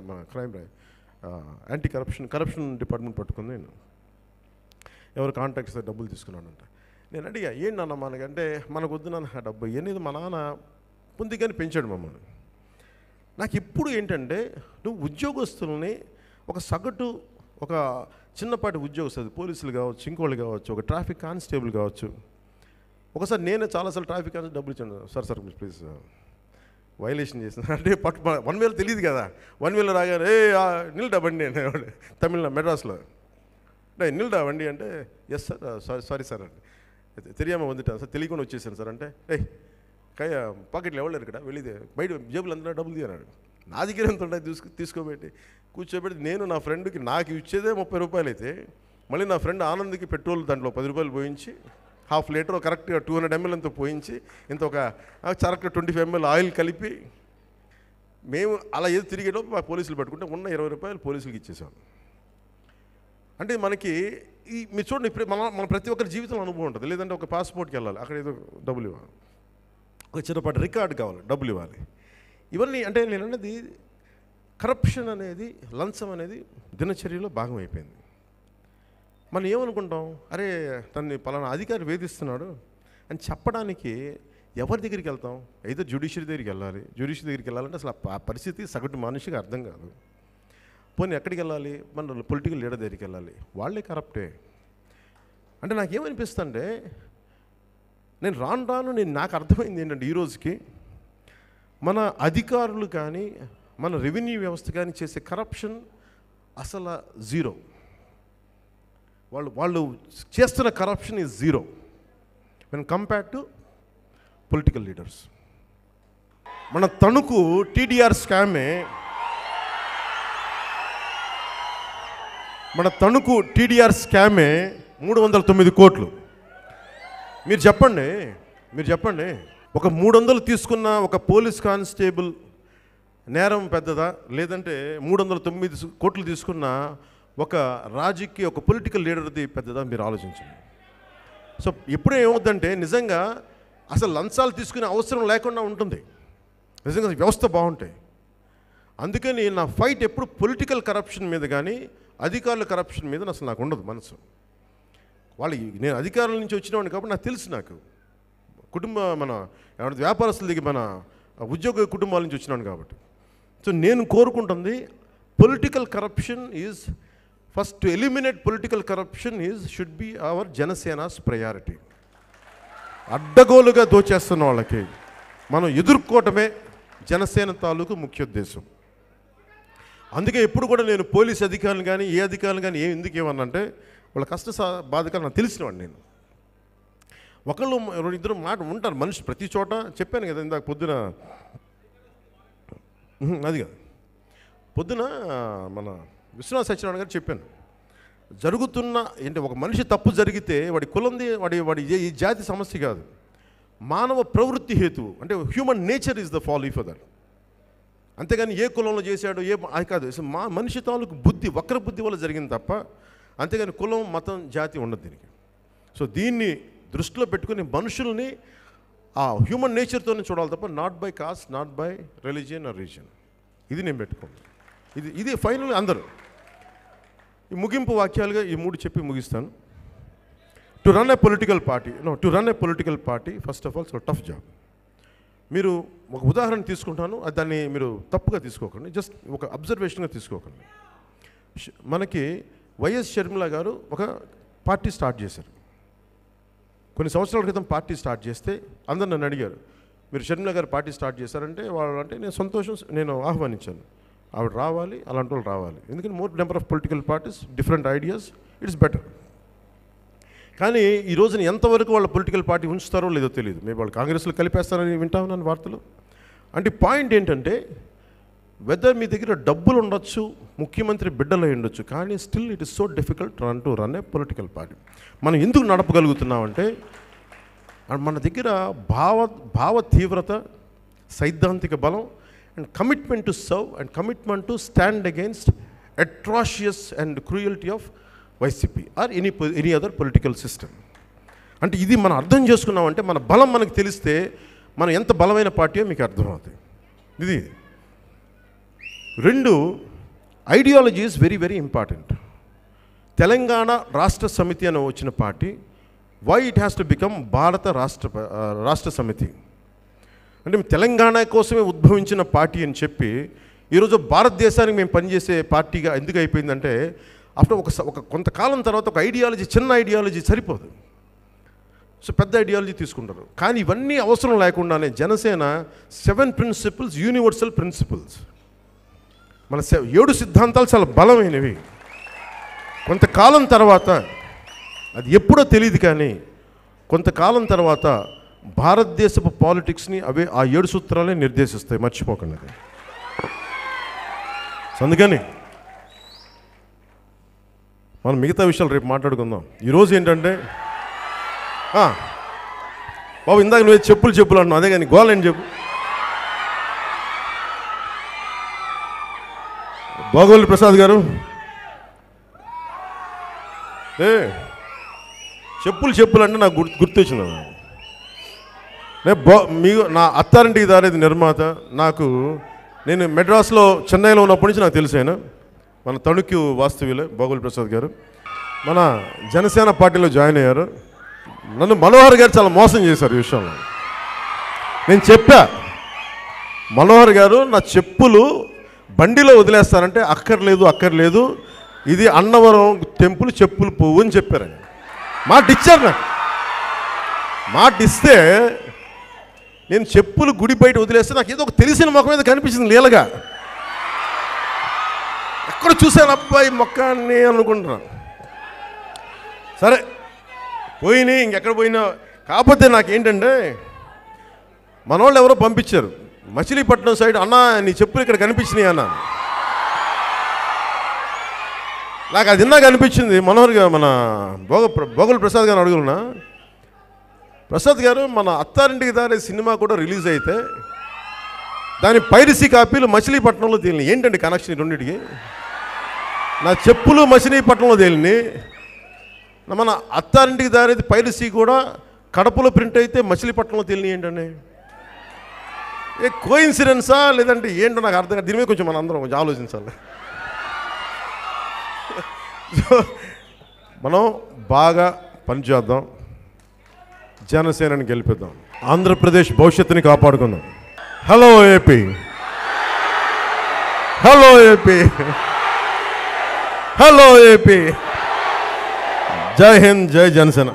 A: మన క్రైమ్ యాంటీ కరప్షన్ డిపార్ట్మెంట్ పట్టుకుంది. నేను ఎవరు కాంటాక్ట్స్ డబ్బులు తీసుకున్నానంట. నేను అడిగా ఏంటి నాన్న మనకంటే మనకు వద్దు నాన్న డబ్బు అనేది మా నాన్న పొందిగానే పెంచాడు మమ్మల్ని. నాకు ఇప్పుడు ఏంటంటే నువ్వు ఉద్యోగస్తుల్ని ఒక సగటు ఒక చిన్నపాటి ఉద్యోగస్తులు పోలీసులు కావచ్చు, ఇంకోళ్ళు కావచ్చు, ఒక ట్రాఫిక్ కానిస్టేబుల్ కావచ్చు. ఒకసారి నేనే చాలాసార్లు ట్రాఫిక్ కానిస్టేబుల్ డబ్బులు ఇచ్చాను, సార్ ప్లీజ్ వైలేషన్ చేసిన అంటే పట్టు 1 వేలు తెలియదు కదా. 1 వేలు రాగానే నిల్డా బండి అనేవాడు తమిళనాడు మెడ్రాస్లో. నిల్డా బండి అంటే ఎస్ సార్ సారీ సార్ అంటే తెలియమా వందిటాను సార్, తెలియకుండా వచ్చేసాను సార్ అంటే పాకెట్లు ఎవరు ఇక్కడ వెళ్ళిదే బయట జేబులు అందరూ డబ్బులు తీయన్నాడు. నా దగ్గర ఎంత ఉంటాయి తీసుకోబెట్టి కూర్చోబెట్టి నేను నా ఫ్రెండ్కి నాకు ఇచ్చేదే 30 రూపాయలు అయితే మళ్ళీ నా ఫ్రెండ్ ఆనంద్కి పెట్రోల్ దాంట్లో 10 రూపాయలు పోయించి ½ లీటర్ కరెక్ట్గా 200 ml అంతా పోయించి ఇంత ఒక కరెక్ట్గా 25 ml ఆయిల్ కలిపి మేము అలా ఏదో తిరిగేటప్పుడు మా పోలీసులు పట్టుకుంటే ఉన్న 20 రూపాయలు పోలీసులకి ఇచ్చేసాం. అంటే మనకి మీరు చూడండి ఇప్పుడు మన ప్రతి ఒక్కరి జీవితంలో అనుభవం ఉంటుంది. లేదంటే ఒక పాస్పోర్ట్కి వెళ్ళాలి, అక్కడ ఏదో డబ్బులు ఇవ్వాలి, ఒక చిన్నపాటి రికార్డు కావాలి, డబ్బులు ఇవ్వాలి. ఇవన్నీ అంటే నేను అన్నది కరప్షన్ అనేది, లంచం అనేది దినచర్యలో భాగం అయిపోయింది. మనం ఏమనుకుంటాం, అరే తన్ని పలానా అధికారి వేధిస్తున్నాడు అని చెప్పడానికి ఎవరి దగ్గరికి వెళ్తాం? అయితే జ్యుడిషియరీ దగ్గరికి వెళ్ళాలి. జ్యుడిషియరీ దగ్గరికి వెళ్ళాలంటే అసలు ఆ పరిస్థితి సగటు మనిషికి అర్థం కాదు. పోనీ ఎక్కడికి వెళ్ళాలి? మన పొలిటికల్ లీడర్ దగ్గరికి వెళ్ళాలి, వాళ్ళే కరప్టే. అంటే నాకేమనిపిస్తుంటే నేను రాను నాకు అర్థమైంది ఏంటంటే ఈ రోజుకి మన అధికారులు కానీ మన రెవెన్యూ వ్యవస్థ కానీ చేసే కరప్షన్ అసలు జీరో. వాళ్ళు చేస్తున్న corruption is zero when compare to political leaders. మన తణుకు టీడీఆర్ స్కామే, మన తణుకు టీడీఆర్ స్కామే 309 కోట్లు. మీరు చెప్పండి ఒక 300 తీసుకున్న ఒక పోలీస్ కానిస్టేబుల్ నేరం పెద్దదా, లేదంటే 309 కోట్లు తీసుకున్న ఒక రాజకీయ ఒక పొలిటికల్ లీడర్ది పెద్దదా? మీరు ఆలోచించండి. సో ఎప్పుడు ఏమవుద్దంటే నిజంగా అసలు లంచాలు తీసుకునే అవసరం లేకుండా ఉంటుంది నిజంగా వ్యవస్థ బాగుంటాయి. అందుకని నా ఫైట్ ఎప్పుడు పొలిటికల్ కరప్షన్ మీద కానీ అధికారుల కరప్షన్ మీద అసలు నాకు ఉండదు మనసు. నేను అధికారుల నుంచి వచ్చినవాడిని కాబట్టి నాకు తెలుసు. నాకు మన వ్యాపారస్తుల దగ్గర మన ఉద్యోగ కుటుంబాల నుంచి వచ్చినాను కాబట్టి. సో నేను కోరుకుంటుంది political corruption is first to eliminate political corruption should be our Janasena's priority. అడ్డగోలుగా దోచేస్తున్న వాళ్ళకి మనం ఎదుర్కోవటమే జనసేన తాలూకు ముఖ్యోద్దేశం. అందుకే ఎప్పుడు కూడా నేను పోలీస్ అధికారులు కానీ ఏ అధికారులు కానీ ఎందుకు ఏమన్నంటే వాళ్ళ కష్ట బాధకాలు నాకు తెలిసినవాడు. నేను ఒకళ్ళు 2 మాట ఉంటారు మనిషి ప్రతి చోట. చెప్పాను కదా ఇందాక పొద్దున, అది కాదు పొద్దున మన విశ్వనాథ్ సత్యనారాయణ గారు చెప్పాను, జరుగుతున్న ఏంటి ఒక మనిషి తప్పు జరిగితే వాడి కులంది వాడి ఈ జాతి సమస్య కాదు, మానవ ప్రవృత్తి హేతువు. అంటే human nature is the follow for that. అంతేగాని ఏ కులంలో చేశాడు అది కాదు. మనిషి తాలూకు బుద్ధి వక్ర బుద్ధి వల్ల జరిగింది తప్ప అంతేగాని కులం మతం జాతి ఉండదు దీనికి. సో దీన్ని దృష్టిలో పెట్టుకుని మనుషుల్ని ఆ హ్యూమన్ నేచర్తోనే చూడాలి తప్ప not by cost, not by religion are reason. ఇది నేను పెట్టుకోండి. ఇది ఫైనల్. అందరూ ఈ ముగింపు వాక్యాలుగా ఈ 3 చెప్పి ముగిస్తాను. To run A political party first of all so tough job. మీరు ఒక ఉదాహరణ తీసుకుంటాను, దాన్ని మీరు తప్పుగా తీసుకోకండి, జస్ట్ ఒక అబ్జర్వేషన్గా తీసుకోకండి. మనకి వైఎస్ షర్మిల గారు ఒక పార్టీ స్టార్ట్ చేశారు. కొన్ని సంవత్సరాల క్రితం పార్టీ స్టార్ట్ చేస్తే అందరు నన్ను అడిగారు, మీరు షర్మిల గారు పార్టీ స్టార్ట్ చేశారంటే వాళ్ళు అంటే నేను సంతోషం, నేను ఆహ్వానించాను. ఆవిడ రావాలి, అలాంటి వాళ్ళు రావాలి. ఎందుకంటే more number of political parties, different ideas, it's better. కానీ ఈ రోజున ఎంతవరకు వాళ్ళ పొలిటికల్ పార్టీ ఉంచుతారో లేదో తెలియదు. మేము వాళ్ళు కాంగ్రెస్లో కలిపేస్తారని వింటా ఉన్నాను వార్తలు. అంటే పాయింట్ ఏంటంటే, వెదర్ మీ దగ్గర డబ్బులు ఉండొచ్చు, ముఖ్యమంత్రి బిడ్డలు ఉండొచ్చు, కానీ still it is so difficult to run A political party. మనం ఎందుకు నడపగలుగుతున్నామంటే మన దగ్గర భావ తీవ్రత, సైద్ధాంతిక బలం and commitment to serve and commitment to stand against atrocious and cruelty of YCP or any other political system. అంటే ఇది మనం అర్థం చేసుకున్నామంటే, మన బలం మనకు తెలిస్తే మనం ఎంత బలమైన పార్టీయో మీకు అర్థమవుతుంది. ఇది 2 ideology is very very important. Telangana Rashtra Samithi అని వచ్చిన party, why it has to become Bharat Rashtra సమితి అంటే తెలంగాణ కోసమే ఉద్భవించిన పార్టీ అని చెప్పి ఈరోజు భారతదేశానికి మేము పనిచేసే పార్టీగా ఎందుకు అయిపోయిందంటే, ఆఫ్టర్ ఒక కొంతకాలం తర్వాత ఒక ఐడియాలజీ, చిన్న ఐడియాలజీ సరిపోదు, సో పెద్ద ఐడియాలజీ తీసుకుంటారు. కానీ ఇవన్నీ అవసరం లేకుండానే జనసేన 7 ప్రిన్సిపల్స్, యూనివర్సల్ ప్రిన్సిపల్స్, మన 7 సిద్ధాంతాలు చాలా బలమైనవి. కొంతకాలం తర్వాత, అది ఎప్పుడో తెలియదు కానీ కొంతకాలం తర్వాత భారతదేశపు పాలిటిక్స్ని ఆ 7 సూత్రాలే నిర్దేశిస్తాయి, మర్చిపోకండి. అందుకని మనం మిగతా విషయాలు రేపు మాట్లాడుకుందాం. ఈరోజు ఏంటంటే, బాబు ఇందాక నువ్వు చెప్పులు అంటున్నావు, అదే కానీ గోల్ అని చెప్పు. భోగవల్లి ప్రసాద్ గారు, చెప్పులు అంటే నాకు గుర్తొచ్చింది. నా అత్తారింటికి దారేది నిర్మాత. నేను మెడ్రాస్లో, చెన్నైలో ఉన్నప్పటి నుంచి నాకు తెలిసాను. మన తణుకు వాస్తవ్యులే భోగవల్లి ప్రసాద్ గారు. మన జనసేన పార్టీలో జాయిన్ అయ్యారు. నన్ను మనోహర్ గారు చాలా మోసం చేశారు ఈ విషయంలో. నేను చెప్పా, మనోహర్ గారు నా చెప్పులు బండిలో వదిలేస్తారంటే అక్కర్లేదు, ఇది అన్నవరం టెంపుల్ చెప్పులు పువ్వు అని చెప్పారండి. మాట ఇచ్చారు నాకు. మాట ఇస్తే నేను చెప్పులు గుడి బయట వదిలేస్తే నాకు ఏదో ఒక తెలిసిన మొక్క మీద కనిపించింది లీలగా. ఎక్కడ చూశాను అబ్బాయి మొక్కాన్ని అనుకుంటున్నాను. సరే పోయినాయి, ఇంకెక్కడ పోయినా. కాకపోతే నాకేంటంటే, మన వాళ్ళు ఎవరో పంపించారు మచిలీపట్నం సైడ్, అన్నా నీ చెప్పులు ఇక్కడ కనిపించినాయి అన్న. నాకు అది ఇందాక అనిపించింది. మనోహర్ గారు, మన భోగవల్లి ప్రసాద్ గారు అడుగుతున్నా, ప్రసాద్ గారు మన అత్తారింటికి దారే సినిమా కూడా రిలీజ్ అయితే దాని పైరసీ కాపీలు మచిలీపట్నంలో తేలినాయి. ఏంటండి కనెక్షన్ ఈ రెండింటికి? నా చెప్పులు మచిలీపట్నంలో తేలినాయి, మన అత్తారింటికి దారేది పైరసీ కూడా కడపలో ప్రింట్ అయితే మచిలీపట్నంలో తేలినాయి. ఏంటండి కోఇన్సిడెన్సా లేదంటే ఏంటో నాకు అర్థం కాదు. దీని మీద కొంచెం మన అందరం కొంచెం ఆలోచించాలి. మనం బాగా పనిచేద్దాం, జనసేనని గెలిపిద్దాం, ఆంధ్రప్రదేశ్ భవిష్యత్తుని కాపాడుకుందాం. Hello AP, hello AP, hello AP. జై హింద్, జై జనసేన.